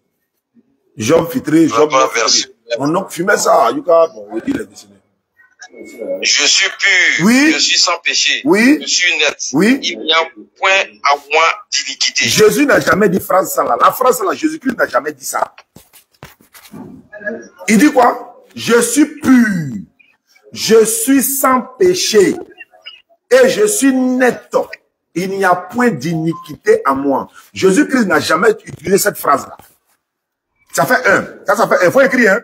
Job filtré, Job filtré. On fumait ça, Yuka, bon, on dit les dessiner. Je suis pur, oui. Je suis sans péché, oui. Je suis net, oui. Il n'y a point à moi d'iniquité. Jésus n'a jamais dit phrase ça là. La phrase là, Jésus-Christ n'a jamais dit ça. Il dit quoi? Je suis pur, je suis sans péché et je suis net. Il n'y a point d'iniquité à moi. Jésus-Christ n'a jamais utilisé cette phrase là. Ça fait un. Ça fait un. Il faut écrire, hein?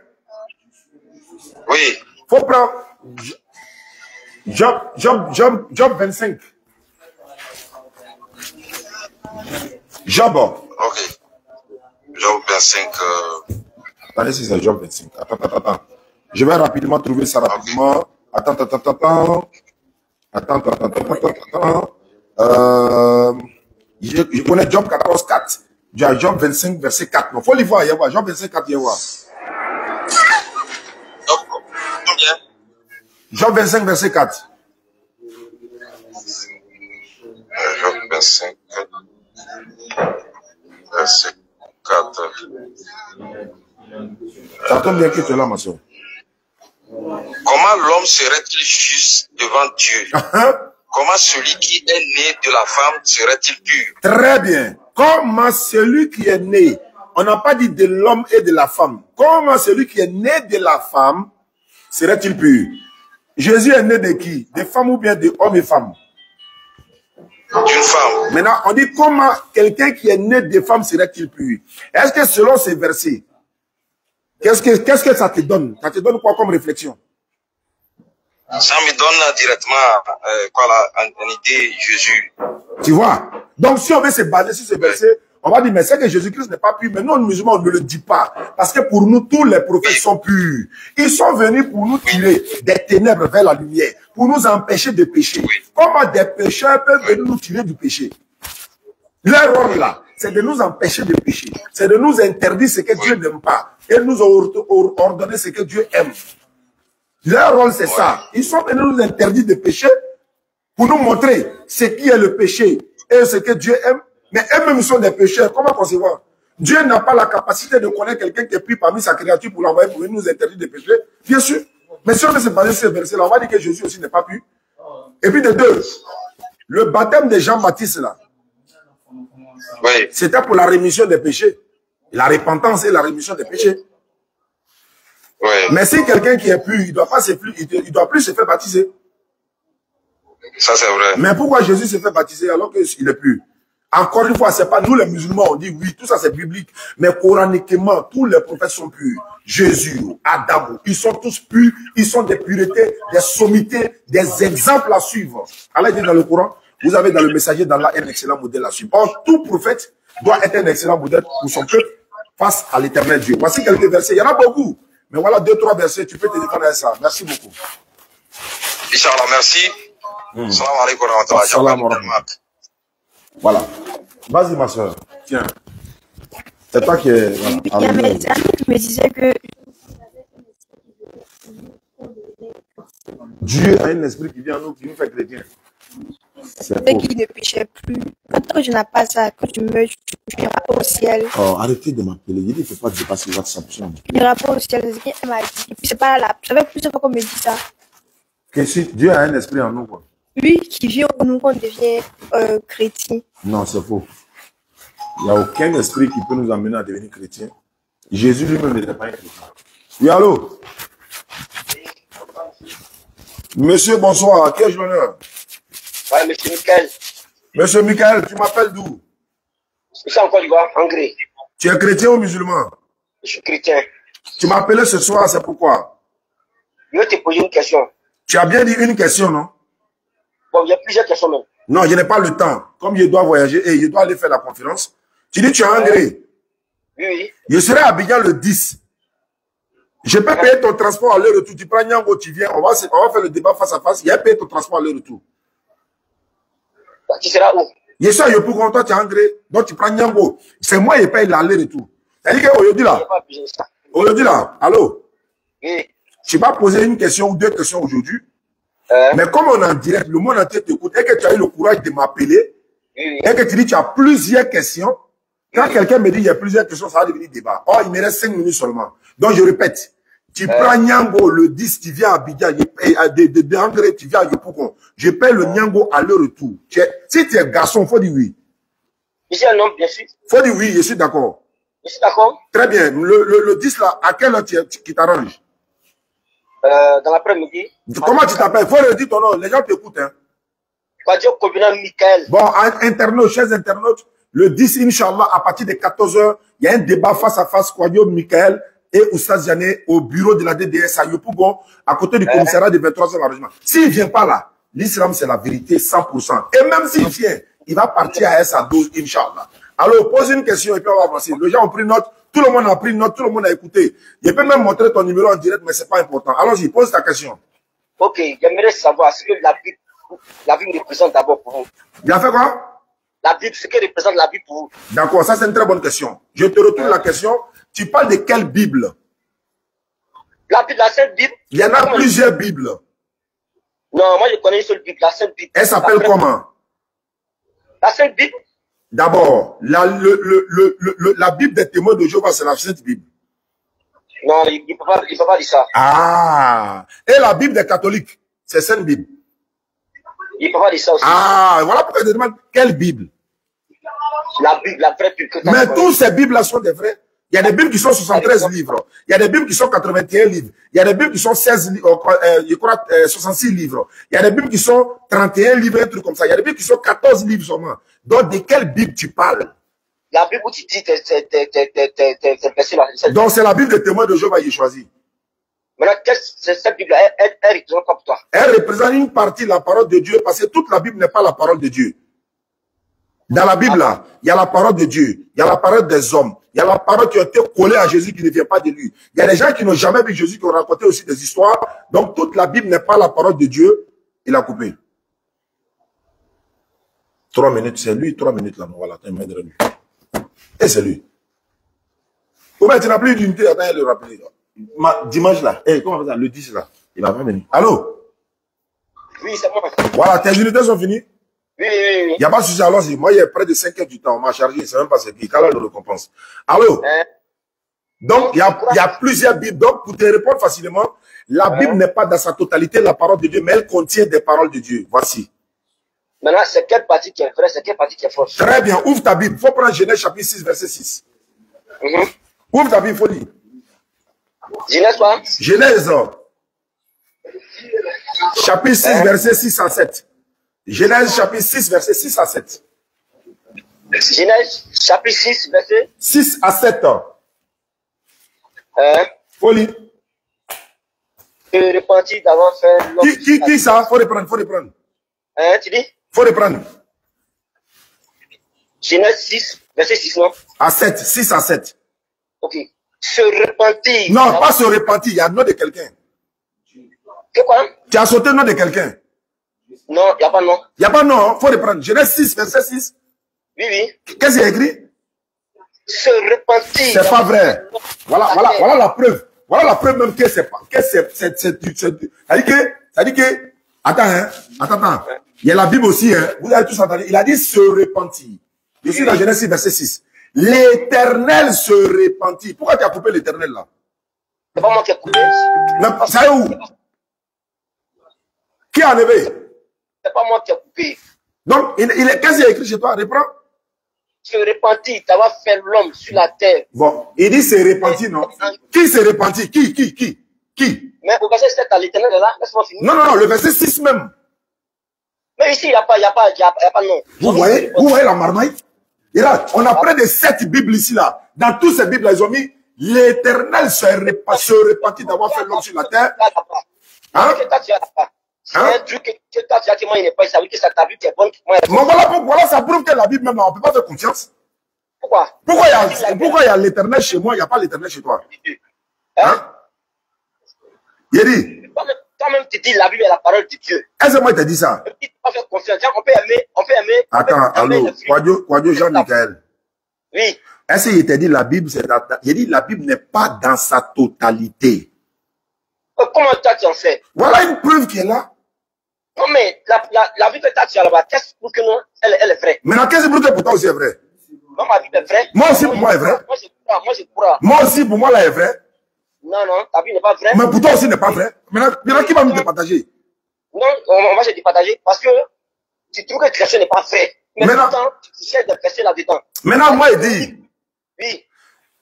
Oui. Faut prendre Job 25. Job. Ok. Job 25. Attendez, si c'est Job 25. Attends. Je vais rapidement trouver ça rapidement. Attends. Je connais Job 14, 4. Tu as Job 25, verset 4. Il faut l'y voir, Job 25, 4, y voir. Job 25, verset 4. Job 25, verset 4. Ça tombe bien que tu es là, ma soeur. Comment l'homme serait-il juste devant Dieu? Comment celui qui est né de la femme serait-il pur? Très bien. Comment celui qui est né, on n'a pas dit de l'homme et de la femme. Comment celui qui est né de la femme serait-il pur? Jésus est né de qui? Des femmes ou bien de hommes et femmes? D'une femme. Maintenant, on dit comment quelqu'un qui est né de femme serait-il pur? Est-ce que selon ces versets, qu'est-ce que ça te donne? Ça te donne quoi comme réflexion? Ça me donne directement une idée Jésus. Tu vois? Donc, si on veut se baser sur ces versets, on va dire, mais c'est que Jésus-Christ n'est pas pur. Mais nous, les musulmans, on ne le dit pas. Parce que pour nous, tous les prophètes sont purs. Ils sont venus pour nous tirer des ténèbres vers la lumière, pour nous empêcher de pécher. Comment des pécheurs peuvent venir nous tirer du péché? Leur rôle là, c'est de nous empêcher de pécher. C'est de nous interdire ce que Dieu n'aime pas. Et nous ordonner ce que Dieu aime. Leur rôle, c'est ça. Ils sont venus nous interdire de pécher pour nous montrer ce qui est le péché et ce que Dieu aime. Mais eux-mêmes sont des pécheurs. Comment concevoir? Dieu n'a pas la capacité de connaître quelqu'un qui est pris parmi sa créature pour l'envoyer pour nous interdire de pécher. Bien sûr. Mais si on veut se baser sur ce verset-là, on va dire que Jésus aussi n'est pas pur. Et puis de deux, le baptême de Jean-Baptiste là, c'était pour la rémission des péchés. La repentance et la rémission des péchés. Mais si quelqu'un qui est pur, il doit plus se faire baptiser. Ça c'est vrai. Mais pourquoi Jésus se fait baptiser alors qu'il est pur? Encore une fois, c'est pas nous les musulmans, on dit oui, tout ça c'est biblique. Mais coraniquement, tous les prophètes sont purs. Jésus, Adam, ils sont tous purs, ils sont des puretés, des sommités, des exemples à suivre. Allah dit dans le Coran, vous avez dans le messager d'Allah un excellent modèle à suivre. Or, tout prophète doit être un excellent modèle pour son peuple face à l'éternel Dieu. Voici quelques versets, il y en a beaucoup. Mais voilà 2-3 versets, tu peux te défendre à ça. Merci beaucoup. Inch'Allah, merci. Salam alaikum wa rahmatullah. Voilà. Vas-y, ma soeur. Tiens. C'est toi qui es... Voilà. Il y avait un qui me disait que... Dieu a un esprit qui vient à nous, qui nous fait chrétiens. C'est qui ne péchait plus. Quand tu n'as pas ça, quand tu meurs, tu n'iras pas au ciel. Oh, arrêtez de m'appeler. Il dit qu'il ne faut pas dépasser WhatsApp. Tu n'iras pas au ciel. Elle m'a dit. Et puis c'est pas là. Ça fait plusieurs fois qu'on me dit ça. Que si Dieu a un esprit en nous, quoi. Lui qui vit en nous, qu'on devient chrétien. Non, c'est faux. Il n'y a aucun esprit qui peut nous amener à devenir chrétien. Jésus lui-même n'était pas un chrétien. Oui, allô? Monsieur, bonsoir. Quel honneur? Ouais, monsieur Michael. Monsieur Michael, tu m'appelles d'où? Je suis en Côte d'Ivoire, Hongrie. Tu es chrétien ou musulman? Je suis chrétien. Tu m'as appelé ce soir, c'est pourquoi? Je vais te poser une question. Tu as bien dit une question, non? Bon, il y a plusieurs questions même. Non, je n'ai pas le temps. Comme je dois voyager et je dois aller faire la conférence. Tu dis tu es en Hongrie? Oui, oui. Je serai à Abidjan le 10. Je peux payer ton transport aller-retour. Tu prends Nyango, tu viens. On va faire le débat face à face. Il y a payé ton transport aller-retour. Tu seras où? Je suis à Yopougon, toi tu es en Hongrie. Donc tu prends Nyango. C'est moi qui paye l'aller-retour. C'est-à-dire qu'aujourd'hui là. Aujourd'hui là, allô? Oui. Tu vas poser une question ou deux questions aujourd'hui. Mais comme on est en direct, le monde entier t'écoute et que tu as eu le courage de m'appeler et que tu dis tu as plusieurs questions, quand quelqu'un me dit il y a plusieurs questions, ça va devenir débat. Oh, il me reste 5 minutes seulement. Donc je répète, tu prends Nyango le 10, tu viens à Abidjan, de Hongrie, tu viens à Yopougon. Je paye le Nyango à leur retour. Si tu es garçon, il faut dire oui. Je suis un homme, bien sûr. Il faut dire oui, je suis d'accord. Je suis d'accord. Très bien. Le 10 là, à quelle heure qui t'arrange? Dans l'après-midi. Comment tu t'appelles? Il faut redire ton nom. Les gens t'écoutent. Hein. Quadio Kobina Michael. Bon, internautes, chers internautes, le 10, Inch'Allah, à partir de 14h, il y a un débat face à face, Quadio Michael et Oustaz Yané au bureau de la DDS à Yopougon, à côté du commissariat de 23e arrondissement. S'il ne vient pas là, l'islam c'est la vérité 100%. Et même s'il vient, il va partir à sa dose, Inch'Allah. Alors, pose une question et puis on va avancer. Les gens ont pris note, tout le monde a pris note, tout le monde a écouté. Je peux même montrer ton numéro en direct, mais c'est pas important. Allons-y, pose ta question. Ok, j'aimerais savoir ce que la Bible représente d'abord pour vous. Il a fait quoi? La Bible, ce que représente la Bible pour vous. D'accord, ça c'est une très bonne question. Je te retourne la question. Tu parles de quelle Bible? La Sainte Bible. Il y en a plusieurs Bibles. Non, moi je connais une seule Bible, la Sainte Bible. Elle s'appelle comment? La Sainte Bible. D'abord, la Bible des témoins de Jéhovah, c'est la Sainte Bible. Non, il ne peut pas dire ça. Ah, et la Bible des catholiques, c'est Sainte Bible. Il ne peut pas dire ça aussi. Ah, voilà pourquoi je te demande quelle Bible? La Bible, la vraie Bible. Mais tous ces Bibles-là sont des vraies. Il y a des Bibles qui sont 73 livres. Il y a des Bibles qui sont 81 livres. Il y a des Bibles qui sont 66 livres. Il y a des Bibles qui sont 31 livres, un truc comme ça. Il y a des Bibles qui sont 14 livres seulement. Donc, de quelle Bible tu parles? La Bible où tu dis donc, c'est la Bible des témoins de Jéhovah qui est choisie. Maintenant, cette Bible, elle représente quoi pour toi? Elle représente une partie de la parole de Dieu parce que toute la Bible n'est pas la parole de Dieu. Dans la Bible, là, il y a la parole de Dieu, il y a la parole des hommes, il y a la parole qui a été collée à Jésus qui ne vient pas de lui. Il y a des gens qui n'ont jamais vu Jésus qui ont raconté aussi des histoires. Donc, toute la Bible n'est pas la parole de Dieu. Il a coupé. 3 minutes, c'est lui, 3 minutes là. Voilà, t'as une main de lui. Et c'est lui. Ou bien tu n'as plus d'unité, attends, il le rappeler. Dimanche là, comment on fait ça? Le 10 là, il va pas venir. Allô? Oui, c'est moi. Voilà, tes unités sont finies? Oui. Il n'y a pas de souci, allons-y. Moi, il y a près de 5 heures du temps. On m'a chargé, je ne sais même pas c'est qui. Quelle est la récompense? Allô? Donc, il y a plusieurs Bibles. Donc, pour te répondre facilement, la Bible n'est pas dans sa totalité la parole de Dieu, mais elle contient des paroles de Dieu. Voici. Maintenant, c'est quelle partie qui est vraie, c'est quelle partie qui est fausse? Très bien, ouvre ta Bible. Il faut prendre Genèse chapitre 6, verset 6. Ouvre ta Bible, il faut lire. Genèse quoi? Genèse chapitre 6, verset 6 à 7. Genèse chapitre 6, verset 6 à 7. Genèse chapitre 6, verset 6 à 7. Faut lire. Je repentis d'avoir fait l'homme. Qui ça? Faut reprendre. Tu dis? Faut reprendre. Genèse 6, verset 6, non? À 7, 6 à 7. Ok. Se repentir. Non, pas se repentir, il y a le nom de quelqu'un. Que quoi? Tu as sauté le nom de quelqu'un. Non, il n'y a pas de nom. Il n'y a pas de nom, il faut reprendre. Genèse 6, verset 6. Oui. Qu'est-ce qu'il y a écrit? Se repentir. C'est pas vrai. Voilà la preuve. Voilà la preuve même que c'est pas. Que c'est. Ça dit que. Attends. Il y a la Bible aussi, hein. Vous avez tous entendu. Il a dit se repentir. Je suis dans Genèse 6, verset 6. L'Éternel se repentit. Pourquoi tu as coupé l'Éternel là? C'est pas moi qui ai coupé. Ça est où? Qui a enlevé? C'est pas moi qui ai coupé. Donc, qu'est-ce qu'il a écrit chez toi? Reprends. Se repentir, tu vas faire l'homme sur la terre. Bon, il dit se repentir, non? Qui se repentit? Qui? Mais au verset 7 à l'Éternel est là, laisse-moi finir. Non, le verset 6 même. Mais ici, il n'y a pas de nom. Vous voyez la marmaille? Et là, on a près de 7 Bibles ici, là. Dans toutes ces Bibles, ils ont mis l'Éternel se repentit d'avoir fait l'homme sur la terre. Hein? C'est un truc que toi, tu as dit, moi, il n'est pas, ça veut dire que ça t'a vu, tu es bonne. Voilà, ça prouve que la Bible, même, on ne peut pas faire confiance. Pourquoi il y a l'Éternel chez moi, il n'y a pas l'Éternel chez toi? Hein? Il dit. Toi-même, tu dis la Bible est la parole de Dieu. Est-ce que moi, t'ai dit ça? Tu peux faire confiance. On peut aimer. Attends, allô, Kwadjo Jean-Michel. Oui. Est-ce qu'il t'a dit la Bible, il dit la Bible n'est pas dans sa totalité. Comment toi tu en sais? Voilà une preuve qui est là. Non, mais la Bible que tu as là-bas, qu'est-ce pour que non, elle est vraie? Maintenant, qu'est-ce pour que pour toi aussi est vrai? Non, ma Bible est vraie. Moi aussi, pour moi, est vrai. Moi, je crois. Moi aussi, pour moi, là, est vrai. Non, ta Bible n'est pas vraie. Mais pour toi aussi, n'est pas vrai. Maintenant, qui va nous départager? Non, moi, je vais départager parce que tu trouves que le chrétien n'est pas vrai. Mais pourtant, tu cherches des chrétiens là-dedans. Maintenant, moi, il dit. Oui.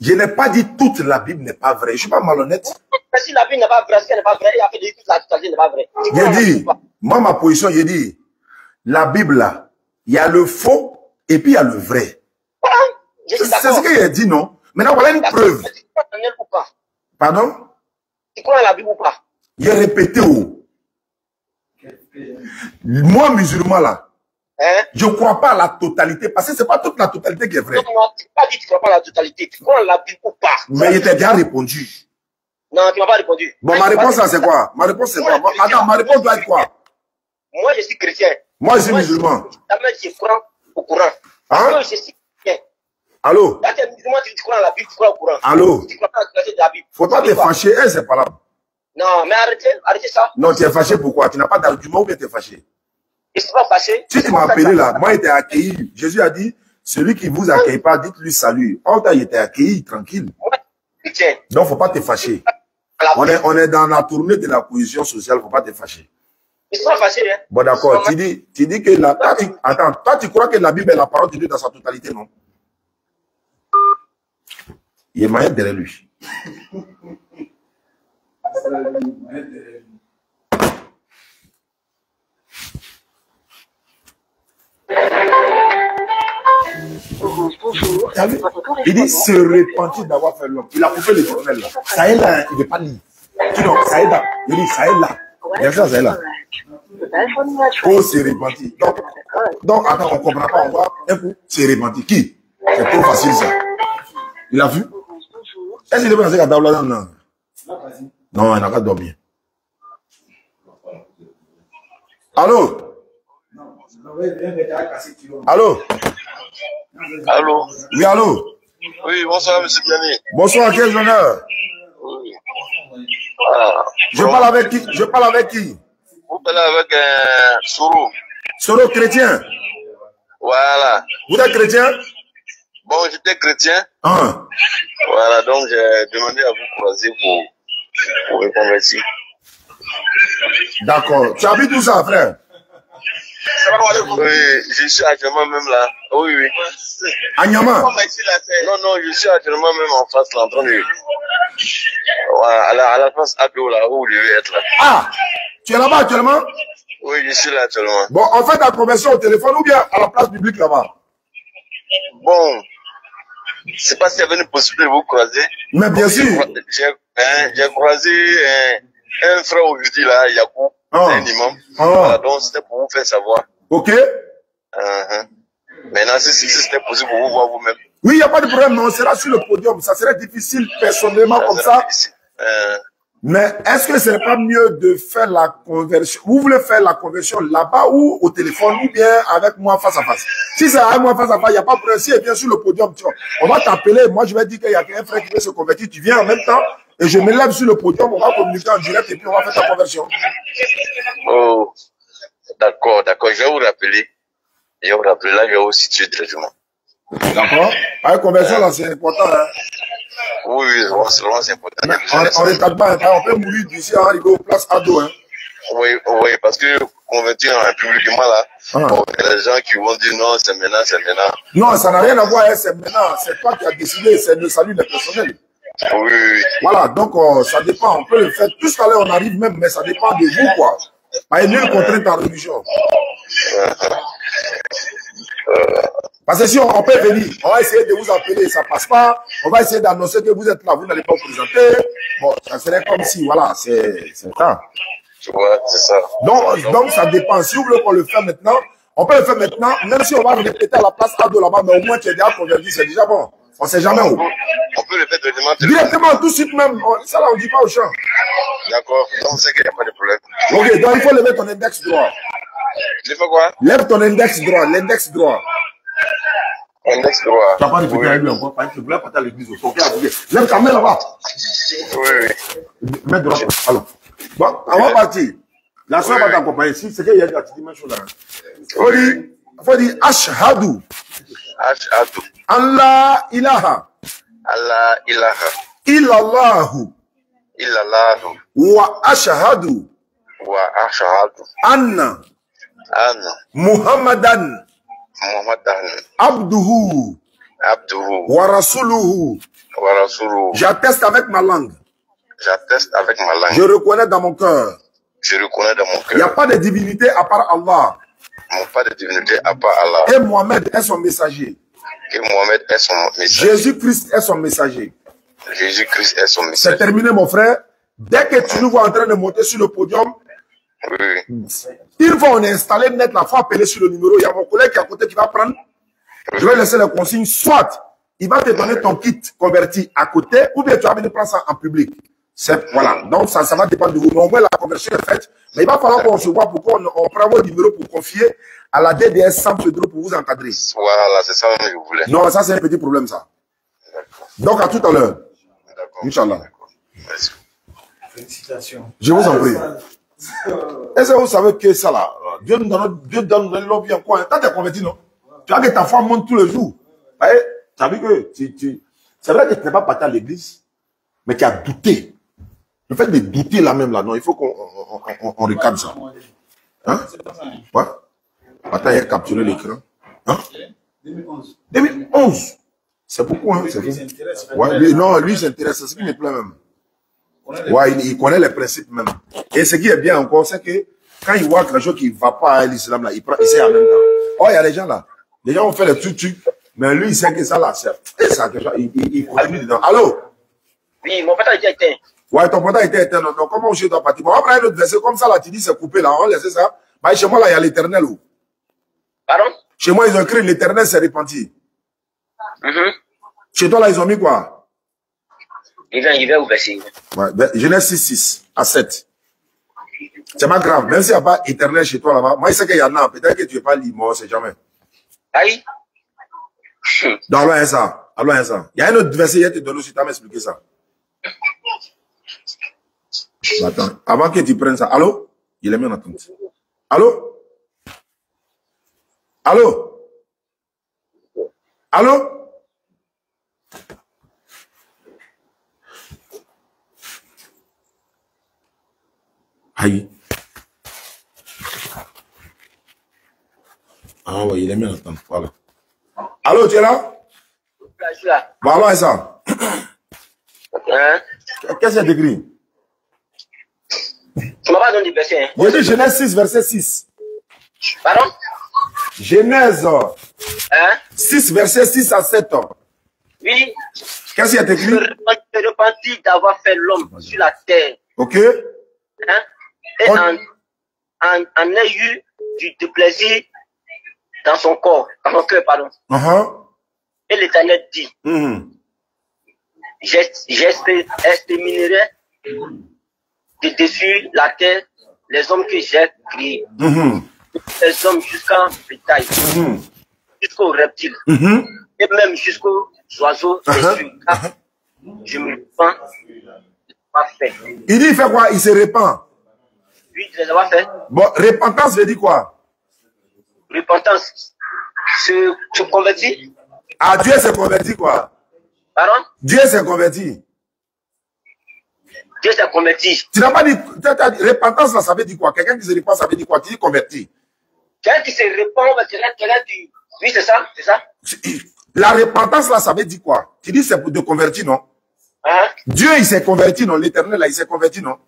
Je n'ai pas dit toute la Bible n'est pas vraie. Je ne suis pas malhonnête. Mais si la Bible n'est pas vraie, si elle n'est pas vraie, il a fait de toute la totalité n'est pas vraie. J'ai dit, moi, ma position, j'ai dit, la Bible là, il y a le faux et puis il y a le vrai. Voilà. C'est ce qu'il a dit, non? Maintenant, voilà une preuve. Tu crois en elle ou pas? Pardon? Tu crois en la Bible ou pas? Il a répété où? Moi, musulman là, Hein? Je ne crois pas à la totalité, parce que ce n'est pas toute la totalité qui est vraie. Non, tu n'as pas dit que tu ne crois pas à la totalité. Tu crois à la Bible ou pas? Mais il t'a déjà répondu. Non, tu ne m'as pas répondu. Bon, ma réponse, c'est quoi? Ma réponse, c'est quoi? Attends, ma réponse doit être quoi? Moi, je suis chrétien. Moi, je suis musulman. Je crois au Coran. Hein? Moi, je suis chrétien. Allô? Là, tu es musulman, tu crois à la Bible, tu crois au Coran. Allô? Tu crois pas à la totalité de la Bible. Faut pas te fâcher, hein, c'est pas là. Non, mais arrêtez ça. Non, tu es fâché pourquoi? Tu n'as pas d'argument ou bien tu es fâché? Je ne suis pas fâché. Si tu m'as appelé là, moi, il était accueilli. Jésus a dit, celui qui vous accueille pas, dites-lui salut. En il était accueilli, tranquille. Chrétien. Donc, faut pas te fâcher. On est dans la tournée de la cohésion sociale, faut pas te fâcher. Je ne suis pas fâché, hein. Bon, d'accord. Tu dis que la, attends, toi, tu crois que la Bible est la parole de Dieu dans sa totalité, non? Il est moyen derrière lui. Il dit se repentir d'avoir fait l'homme. Il a coupé l'Éternel là. Ça est là, il ne veut pas lire. Tu vois, ça est là. Il dit ça est là. Il y a ça est là. Faut se repentir. Donc, attends, on ne comprend pas. On va un coup se repentir. Qui? C'est trop facile ça. Il a vu? Est-ce qu'il est pensé qu'à table là? Non. Non, il n'a qu'à dormir. Allô? Allô? Allô? Oui, allô? Oui, bonsoir, monsieur Biani. Bonsoir, quel honneur? Oui. Je parle avec qui? Je parle avec qui? Vous parlez avec Soro. Soro chrétien? Voilà. Vous êtes chrétien? Bon, j'étais chrétien. Ah. Voilà, donc j'ai demandé à vous croiser pour me convertir. D'accord. Tu habites où ça, frère? Oui, je suis actuellement même là. Oui, oui. À Niama? Non, non, je suis actuellement même en face là, en train de... Voilà, à la face Ado là, où je vais être là. Ah! Tu es là-bas actuellement? Oui, je suis là actuellement. Bon, on fait ta conversion au téléphone ou bien à la place publique là-bas? Bon, c'est pas s'il y avait une possibilité de vous croiser. Mais bien sûr. J'ai croisé un frère aujourd'hui là, Yakou. C'est un imam. Voilà, donc c'était pour vous faire savoir. Ok. Maintenant, si c'était possible pour vous voir vous-même. Oui, il n'y a pas de problème, mais on sera sur le podium. Ça serait difficile personnellement comme ça. Mais est-ce que ce n'est pas mieux de faire la conversion? Vous voulez faire la conversion là-bas ou au téléphone ou bien avec moi face à face? Si c'est avec moi face à face, il n'y a pas de problème. Si il vient sur le podium, tu vois, on va t'appeler. Moi, je vais dire qu'il y a un frère qui veut se convertir. Tu viens en même temps et je me lève sur le podium. On va communiquer en direct et puis on va faire ta conversion. Oh, d'accord, d'accord. Je vais vous rappeler. Je vais vous rappeler. Là, je vais vous situer directement. D'accord. Avec conversion, là, c'est important. Hein? Oui, oui, c'est important. On ne retarde pas. On peut mourir d'ici à arriver aux places Ado. Hein? Oui, oui, parce que convertir publiquement là, bon, il y a des gens qui vont dire non, c'est maintenant, c'est maintenant. Non, ça n'a rien à voir, hein, c'est maintenant. C'est toi qui as décidé, c'est le salut des personnels. Oui, oui. Voilà, donc ça dépend. On peut le faire. Tout à l'heure, on arrive même, mais ça dépend de vous, quoi. Il n'y a nulle contrainte en religion. Parce que si on peut venir, on va essayer de vous appeler, ça passe pas. On va essayer d'annoncer que vous êtes là, vous n'allez pas vous présenter. Bon, ça serait comme si, voilà, c'est ça. Ouais, c'est ça. Donc, ça dépend. Si vous voulez qu'on le fasse maintenant, on peut le faire maintenant, même si on va répéter à la place Ado là-bas, mais au moins tu es déjà converti, c'est déjà bon. On ne sait jamais où. On peut le faire directement. Directement, tout de suite même. Ça là, on ne dit pas au champ. D'accord, donc c'est qu'il n'y a pas de problème. Ok, donc il faut lever ton index droit. Tu fais quoi? Lève ton index droit, l'index droit. Index droit. Tu n'as pas réfléchi avec lui encore, parce que tu voulais pas à l'église. Lève ta main là-bas. Oui, oui. Mets droit. Alors, bon, on va partir. La soeur va t'accompagner ici, c'est qu'il y a des dimensions là. Il faut dire Ashhadu. Ashhadu. Allah ilaha. Allah ilaha. Illallahu. Illallahu. Wa ashhadu. Wa ashhadu. Anna. Muhammadan. Muhammadan. Abduhu. Abduhu. Wa rasuluhu. Wa rasuluhu. J'atteste avec ma langue. J'atteste avec ma langue. Je reconnais dans mon cœur. Je reconnais dans mon cœur. Il n'y a pas de divinité à part Allah. Il n'y a pas de divinité à part Allah. Et Mohamed est son messager. Et Mohamed est son messager. Jésus-Christ est son messager. Jésus-Christ est son messager. C'est terminé, mon frère. Dès que tu nous vois en train de monter sur le podium, Oui. Une fois on est installé net, la fois appeler sur le numéro, il y a mon collègue qui est à côté qui va prendre. Je vais laisser les consignes. Soit il va te donner ton kit converti à côté, ou bien tu vas venir prendre ça en public. Voilà. Donc ça va dépendre de vous. Mais au moins la conversion est faite. Mais il va falloir qu'on se voit pour qu'on prenne vos numéros pour confier à la DDS sans pseudo pour vous encadrer. Voilà, c'est ça que je voulais. Non, ça c'est un petit problème ça. Donc à tout à l'heure. Inch'Allah. Félicitations. Je vous en prie. Est-ce que vous savez que ça là, Dieu nous donne l'envie encore. Quand tu es converti, non? Tu as que ta foi monte tous les jours. Tu as vu que c'est vrai que tu n'es pas parti à l'église, mais tu as douté. Le fait de douter là même là, non, il faut qu'on recadre ça. Hein? Ouais. Attends, il a capturé l'écran. Hein? 2011. 2011. C'est beaucoup, hein? Ouais, lui s'intéresse, c'est ce qui me plaît même. Ouais, il connaît les principes même. Et ce qui est bien encore, c'est que quand il voit quelque chose qui ne va pas à l'islam, là, il sait en même temps. Oh, il y a des gens là. Les gens ont fait les trucs, mais lui, il sait que ça là, c'est ça quelque chose. Il continue dedans. Allô? Oui, mon portable était éteint. Ouais, ton portable était éteint. Donc, comment je dois partir? Bon, on va prendre un autre verset comme ça là, tu dis c'est coupé là, on laisse ça. Mais chez moi là, il y a l'éternel. Pardon? Chez moi, ils ont écrit l'éternel s'est repenti. Chez toi là, ils ont mis quoi? Il vient au verset. Ouais, Genèse 6 à 7. C'est pas grave. Même s'il n'y a pas éternel chez toi là-bas, moi je sais qu'il y en a. Peut-être que tu n'es pas libre, moi, on ne sait jamais. Aïe. Donc, allons ça. Allons ça. Il y a un autre verset, il te donne aussi, tu as m'expliqué ça. Attends, avant que tu prennes ça. Allô? Il est mis en attente. Allô? Allô? Allô? Aïe. Ah ouais, il est mis en attente. Voilà. Allô, tu es là? Je suis là. Bon, alors, ça. Hein? Qu'est-ce qu'il y a écrit? Tu m'as pas donné du verset. Hein? J'ai dit Genèse 6, verset 6. Pardon? Genèse hein? 6, verset 6 à 7. Oui. Qu'est-ce qu'il y a écrit? Je repentis d'avoir fait l'homme sur la terre. Ok. Hein? Et en ait eu du déplaisir dans son corps, dans son cœur, pardon. Et l'Éternel dit, j'exterminerai de dessus la terre les hommes que j'ai créés, les hommes jusqu'en bétail, jusqu'aux reptiles, et même jusqu'aux oiseaux et sur je me repens de pas fait. Il dit, il fait quoi? Il se repent. Oui, de les avoir fait. Bon, repentance veut dire quoi? Repentance, se convertir. Ah, Dieu s'est converti quoi? Pardon? Dieu s'est converti. Dieu s'est converti. Tu n'as pas dit, repentance là, ça veut dire quoi? Quelqu'un qui se repent, ça veut dire quoi? Tu dis converti. Quelqu'un qui se repent, quelqu'un qui... Oui, c'est ça, c'est ça. La repentance là, ça veut dire quoi? Tu dis c'est pour te convertir, non? Hein? Dieu, il s'est converti, non? L'Éternel là, il s'est converti, non?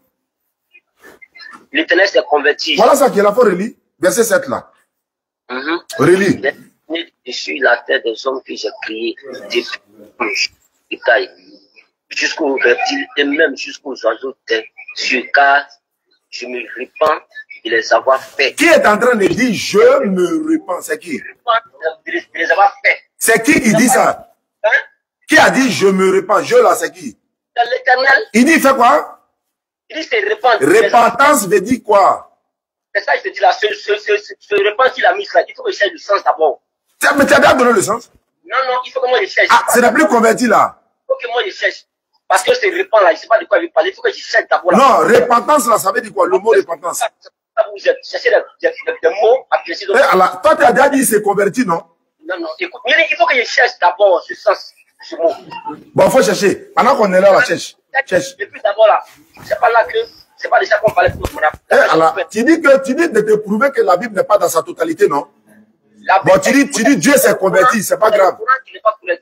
L'Éternel s'est converti. Voilà ça qui est là, faut relire. Verset 7 là. Relis. Je suis la terre des hommes que j'ai créés, des détails, jusqu'aux reptiles et même jusqu'aux oiseaux de cieux, car je me repens de les avoir faits. Qui est en train de dire je me repens? C'est qui? De les avoir faits. C'est qui dit ça? Hein? Qui a dit je me repens? Je là, c'est qui? C'est l'Éternel. Il dit il fait quoi? Il dit c'est repent. Repentance veut dire quoi? C'est ça, je te dis là, se repent sur la mise là, il faut que je cherche le sens d'abord. Mais tu as bien donné le sens? Non, il faut que moi je cherche. Ah, c'est la plus converti là. Il faut que moi je cherche. Parce que c'est repent là, je ne sais pas de quoi il veut parler, il faut que je cherche d'abord. Non, repentance là, ça veut dire quoi? Le mot repentance. Vous cherchez des mots à placer. Toi, tu as déjà dit c'est converti, non? Non, écoute, mais il faut que je cherche d'abord ce sens, ce mot. Bon, il faut chercher. Pendant qu'on est là, cherche. Et puis d'abord là, c'est pas là que, c'est pas de ça qu'on parlait pour mon tu dis de te prouver que la Bible n'est pas dans sa totalité, non? Bon, tu dis Dieu s'est converti, c'est pas grave.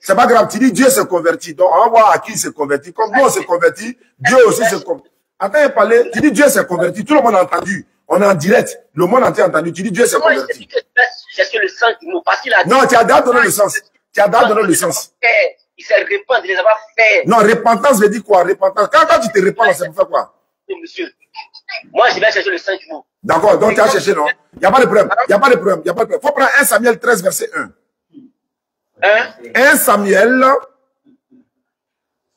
C'est pas grave, tu dis Dieu s'est converti. Donc, on va voir à qui il s'est converti. Comme nous, on s'est converti, Dieu aussi s'est converti. Attends, parler, tu dis Dieu s'est converti, tout le monde a entendu. On est en direct, le monde entier a entendu. Tu dis Dieu s'est converti. Non, tu as déjà donné le sens. Tu as déjà donné le sens. Il s'est repenti de les avoir fait. Non, repentance veut dire quoi? Repentance. Quand tu te repens, ça veut faire quoi? Monsieur, Moi, je vais chercher le 5 jours. D'accord, donc tu as cherché, non? Il n'y a pas de problème. Il n'y a pas de problème. Il faut prendre 1 Samuel 13, verset 1. 1 Samuel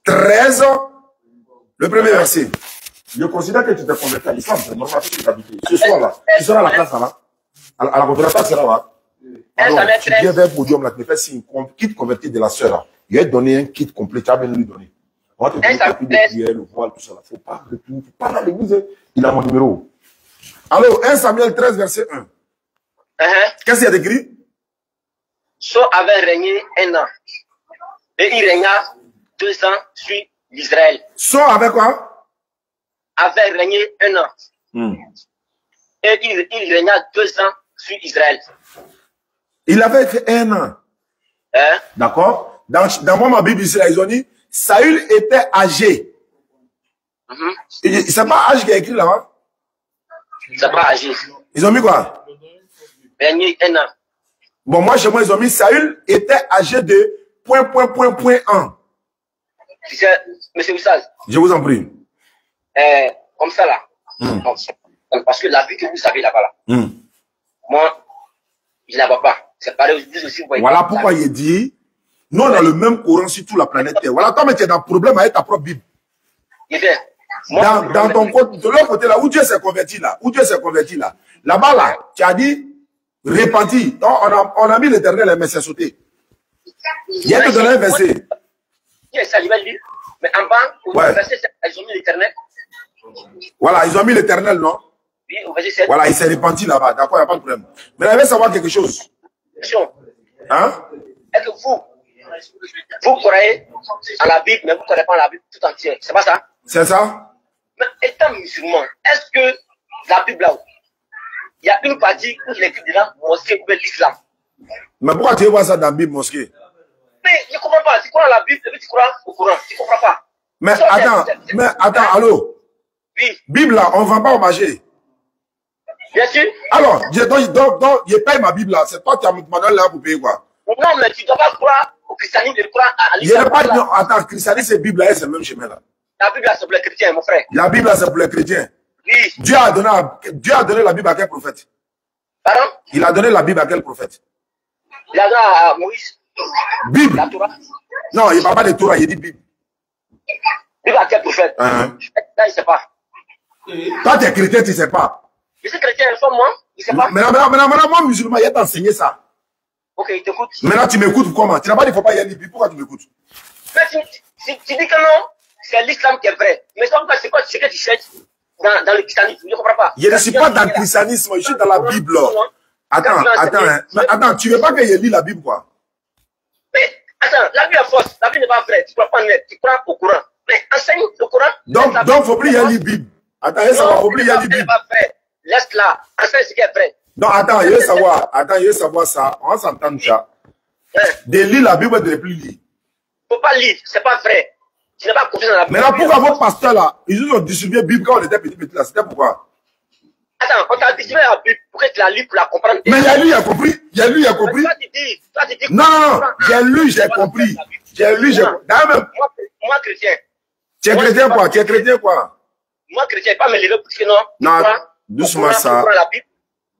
13, le premier verset. Je considère que tu t'es converti à l'islam. C'est normal que tu t'habitues. Ce soir-là, tu seras à la classe là. À la conférence, tu seras là. Alors, tu viens vers le podium là, tu me fais signe, kit converti de la sœur là. Il va te donner un kit complet, tu vas bien lui donner. On va te donner le prière, le voile, tout ça là. Faut pas aller à l'église. Il a mon numéro. Alors, 1 Samuel 13, verset 1. Qu'est-ce qu'il y a d'écrit? Saul avait régné 1 an. Et il régna 2 ans sur l'Israël. Saul avait quoi? Avait régné 1 an. Et il régna 2 ans sur Israël. Il avait fait 1 an. D'accord? Dans ma Bible ici, ils ont dit, Saül était âgé. C'est pas âge qui est écrit là-bas? C'est pas âgé. Ils ont mis quoi? Régné 1 an. Bon, moi, chez moi, ils ont mis Saül était âgé de ... Monsieur Wissal. Je vous en prie. Comme ça là. Parce que la vie que vous avez là-bas là. Moi, je ne la vois pas. C'est pareil aussi. Voilà pourquoi il dit, nous on a le même Coran sur toute la planète Terre. Voilà, toi, mais tu as un problème avec ta propre Bible. Dans ton côté, de l'autre côté là, où Dieu s'est converti là, là-bas là, tu as dit, repenti. On a mis l'Éternel, mais c'est sauté. Il y a te donné un verset. Ça, je vais lire. Mais en bas, au verset 7, ils ont mis l'Éternel. Voilà, ils ont mis l'Éternel, non? Oui, au verset 7. Voilà, il s'est repenti là-bas. D'accord, il n'y a pas de problème. Mais il veut savoir quelque chose. Hein? Est-ce que vous croyez à la Bible, mais vous ne croyez pas à la Bible tout entière? C'est pas ça? C'est ça? Mais étant musulman, est-ce que la Bible là, il y a une partie où il écrit dedans mosquée ou l'islam? Mais pourquoi tu veux voir ça dans la Bible mosquée? Mais je ne comprends pas. Tu crois à la Bible et puis tu crois au Coran. Tu ne comprends pas. Mais attends, allô? Oui. Bible là, on ne vend pas au marché. Bien sûr. Alors, donc, je paye ma Bible là. C'est toi qui as demandé là pour payer quoi? Non, mais tu ne dois pas croire au christianisme, tu crois à l'islam. Attends, christianisme et Bible là, c'est le même chemin là. La Bible là, c'est pour les chrétiens, mon frère. La Bible là, c'est pour les chrétiens. Oui. Dieu a donné la Bible à quel prophète? Pardon? Il a donné la Bible à quel prophète? Il a donné à Moïse. Bible. La Torah. Non, il ne parle pas de Torah, il dit Bible. Bible à quel prophète? Là, il ne sait pas. Toi, tu es chrétien, tu ne sais pas. Je suis chrétien, moi, il ne sait pas. Maintenant, moi, musulman, il a enseigné ça. Ok, il t'écoute. Maintenant, tu m'écoutes comment? Tu n'as pas dit qu'il ne faut pas y aller. Pourquoi tu m'écoutes? Mais tu dis que non, c'est l'islam qui est vrai. Mais c'est quoi ce que tu cherches dans le christianisme? Je ne comprends pas. Je ne suis pas dans le christianisme, je suis dans la Bible. Attends, tu ne veux pas que je lis la Bible, quoi? Mais, attends, la Bible est fausse, la Bible n'est pas vraie, tu ne crois pas net, tu crois au Coran. Mais enseigne le Coran. Donc, il ne faut plus y aller la Bible. Attends, il faut plus y aller la Bible. Laisse-la, enseigne ce qui est vrai. Non, attends, je veux savoir ça. On va s'entendre ça. De lire la Bible, de ne plus lire. Il ne faut pas lire, ce n'est pas vrai. Tu n'as pas confiance dans la Bible. Maintenant, pourquoi vos pasteurs là, ils nous ont distribué la Bible quand on était petit là? C'était pourquoi? Attends, on t'a distribué la Bible pour que tu la lis pour la comprendre. Mais il y a lu, il a compris. Toi, tu dis. Non, j'ai lu, j'ai compris. Moi, chrétien. Tu es chrétien quoi? Moi, chrétien, pas me lever pour dire que non. Non, doucement ça.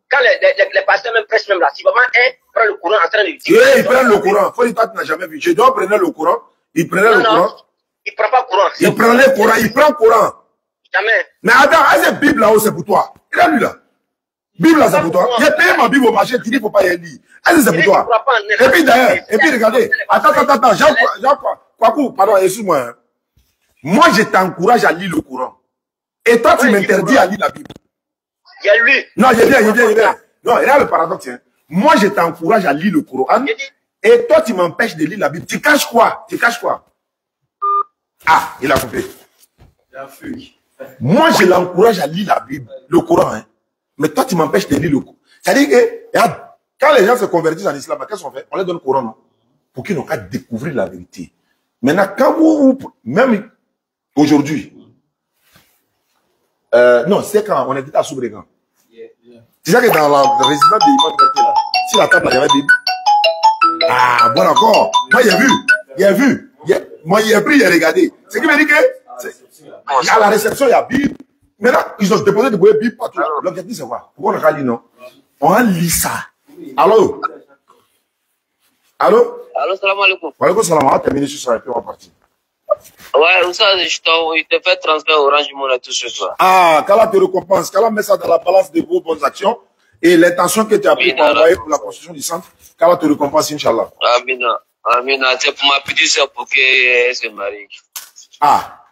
Quand les pasteurs même prêchent même là, si vraiment un prend le courant en train de dire. Oui, ils prennent le courant. Faut dire, toi, tu n'as jamais vu. Je dois prendre le courant. Il prenait le courant. Il ne prend pas courant. Il prend le courant, il prend courant. Jamais. Mais attends, cette Bible là-haut, c'est pour toi. Regarde lui là. Bible là, c'est pour toi. J'ai payé ma Bible au marché, tu dis qu'il ne faut pas y aller. Est-ce que c'est pour toi? Et puis d'ailleurs, regardez. Attends, Jean, pardon, excuse-moi. Moi, je t'encourage à lire le Coran. Et toi, tu m'interdis à lire la Bible. J'ai lu. Non, il viens. Non, regarde le paradoxe. Moi, je t'encourage à lire le Coran. Et toi, tu m'empêches de lire la Bible. Tu caches quoi? Ah, il a coupé. Moi, je l'encourage à lire la Bible, le Coran. Hein. Mais toi, tu m'empêches de lire le Coran. C'est-à-dire que, regarde, quand les gens se convertissent en islam, qu'est-ce qu'on fait? On leur donne le Coran, non? Pour qu'ils n'ont qu'à découvrir la vérité. Maintenant, quand vous même aujourd'hui, non, c'est quand on était à Soubregan. Tu sais que dans la résidence de l'imam là, si la table, il y avait Bible. Ah, bon encore. Moi, j'ai vu. Moi, j'ai pris, j'ai regardé. Ce qui veut dire que, à la réception, il y a Bible. Maintenant, ils ont déposé des billets partout. L'objectif, c'est quoi? Pourquoi on a dit non? On a lu ça. Allô? Allô? Allô, salam alaikum. Wa alaikum salam. On va terminer sur ça et puis on va partir. Ouais, ça, il te fait transfert Orange Money tout ce soir. Ah, qu'Allah te récompense, qu'Allah met ça dans la balance de vos bonnes actions et l'intention que tu as pris pour envoyer pour la construction du centre, qu'Allah te récompense, Inch'Allah. Amina. Amina, c'est pour ma petite soeur pour qu'elle se marie. Ah,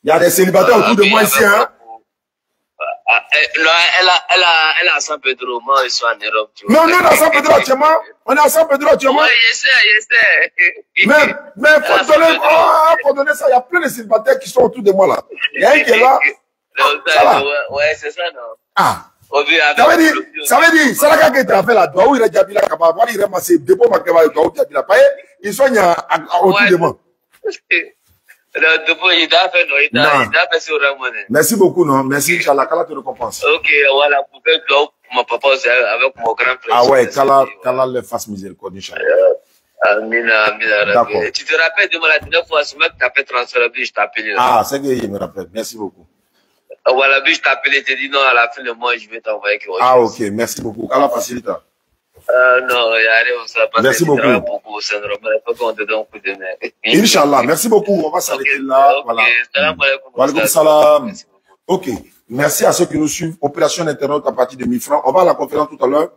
il y a des célibataires autour de moi ici, hein? Elle a San Pedro, moi je suis en Europe. Non, non, à San Pedro actuellement. On est à San Pedro actuellement. Oui, je sais. Mais faut donner ça. Il y a plein de célibataires qui sont autour de moi là. Il y a un qui est là. Ouais, c'est ça, non? Ah. Ça veut dire, c'est la qui t'a fait la doigt où il a déjà vu la cabane. Il a ramassé des bons maquillage de doigt où il a déjà vu la. Ils sont autour de moi. Merci beaucoup, non? Merci, Inch'Allah, qu'Allah te récompense. Ok, voilà, pour faire mon papa avec mon grand frère. Ah ouais, qu'Allah le fasse miséricorde, Inch'Allah. Amina. D'accord. Tu te rappelles de moi la dernière fois, ce mec t'a fait transfert, je t'ai appelé. Ah, c'est que je me rappelle. Merci beaucoup. Voilà, je t'ai appelé, je t'ai dit non, à la fin de mois, je vais t'envoyer quelque chose. Ah, ok, merci beaucoup. qu'Allah facilite. Non, il y a rien, ça passe. Merci beaucoup. Inch'Allah, merci beaucoup. On va s'arrêter là. Voilà. Wa alaikum salam. Ok. Merci à ceux qui nous suivent. Opération Internet à partir de 1000 francs. On va à la conférence tout à l'heure.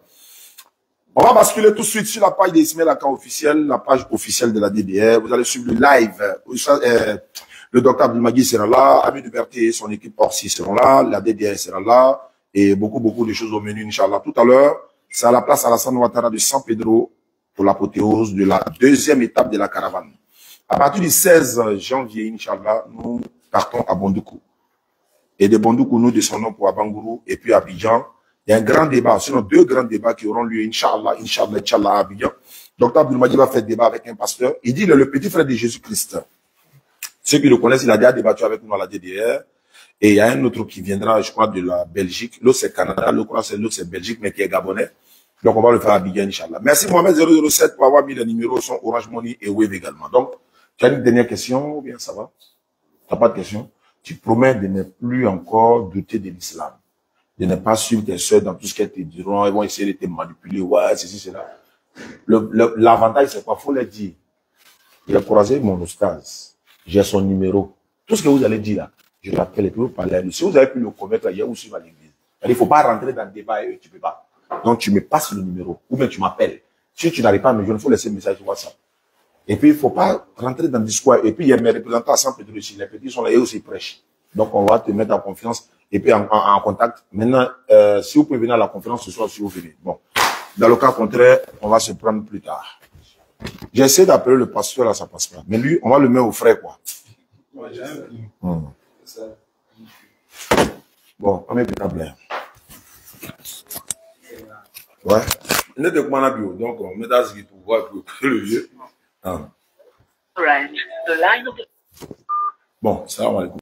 On va basculer tout de suite sur la page d'Ismaël Aka officielle, la page officielle de la DDR. Vous allez suivre le live. Le docteur Abdelmagui sera là. Ami Liberté et son équipe Orsi seront là. La DDR sera là. Et beaucoup de choses au menu, Inch'Allah. Tout à l'heure, c'est à la place Alassane Ouattara de San Pedro pour l'apothéose de la deuxième étape de la caravane. À partir du 16 janvier, Inch'Allah, nous partons à Bondoukou. Et de Bondoukou, nous descendons pour Abangourou et puis à Abidjan. Il y a un grand débat, sinon deux grands débats qui auront lieu, Inch'Allah, à Abidjan. Docteur Abdelmadi va faire débat avec un pasteur. Il dit le petit frère de Jésus-Christ. Ceux qui le connaissent, il a déjà débattu avec nous à la DDR. Et il y a un autre qui viendra, je crois, de la Belgique. L'autre, c'est Canada. L'autre, c'est Belgique, mais qui est gabonais. Donc, on va le faire à Abidjan, Inch'Allah. Merci, Mohamed 007, pour avoir mis les numéros sur Orange Money et Wave également. Donc, tu as une dernière question, ou bien ça va? T'as pas de question? Tu promets de ne plus encore douter de l'islam. De ne pas suivre tes soeurs dans tout ce qu'elles te diront. Ils vont essayer de te manipuler. Ouais, ceci, cela. L'avantage, c'est quoi? Faut le dire. Il a croisé mon ostaz. J'ai son numéro. Tout ce que vous allez dire là, je l'appelle et puis vous parlez à lui. Si vous avez pu le convaincre hier ou suivre à l'église, il ne faut pas rentrer dans le débat et tu ne peux pas. Donc tu me passes le numéro ou bien tu m'appelles. Si tu n'arrives pas à me joindre, il faut laisser un message sur WhatsApp. Et puis il ne faut pas rentrer dans le discours. Et puis il y a mes représentants à San Pedro ici. Les petits sont là et aussi prêchent. Donc on va te mettre en confiance et puis en contact. Maintenant, si vous pouvez venir à la conférence ce soir, si vous venez. Bon. Dans le cas contraire, on va se prendre plus tard. J'ai essayé d'appeler le pasteur là, ça passe pas. Mais lui, on va le mettre au frais quoi. Bon, on est plus câblé. Ouais. On est de comment on a bio, donc on met dans ce pour voir que le vieux. Bon, ça va.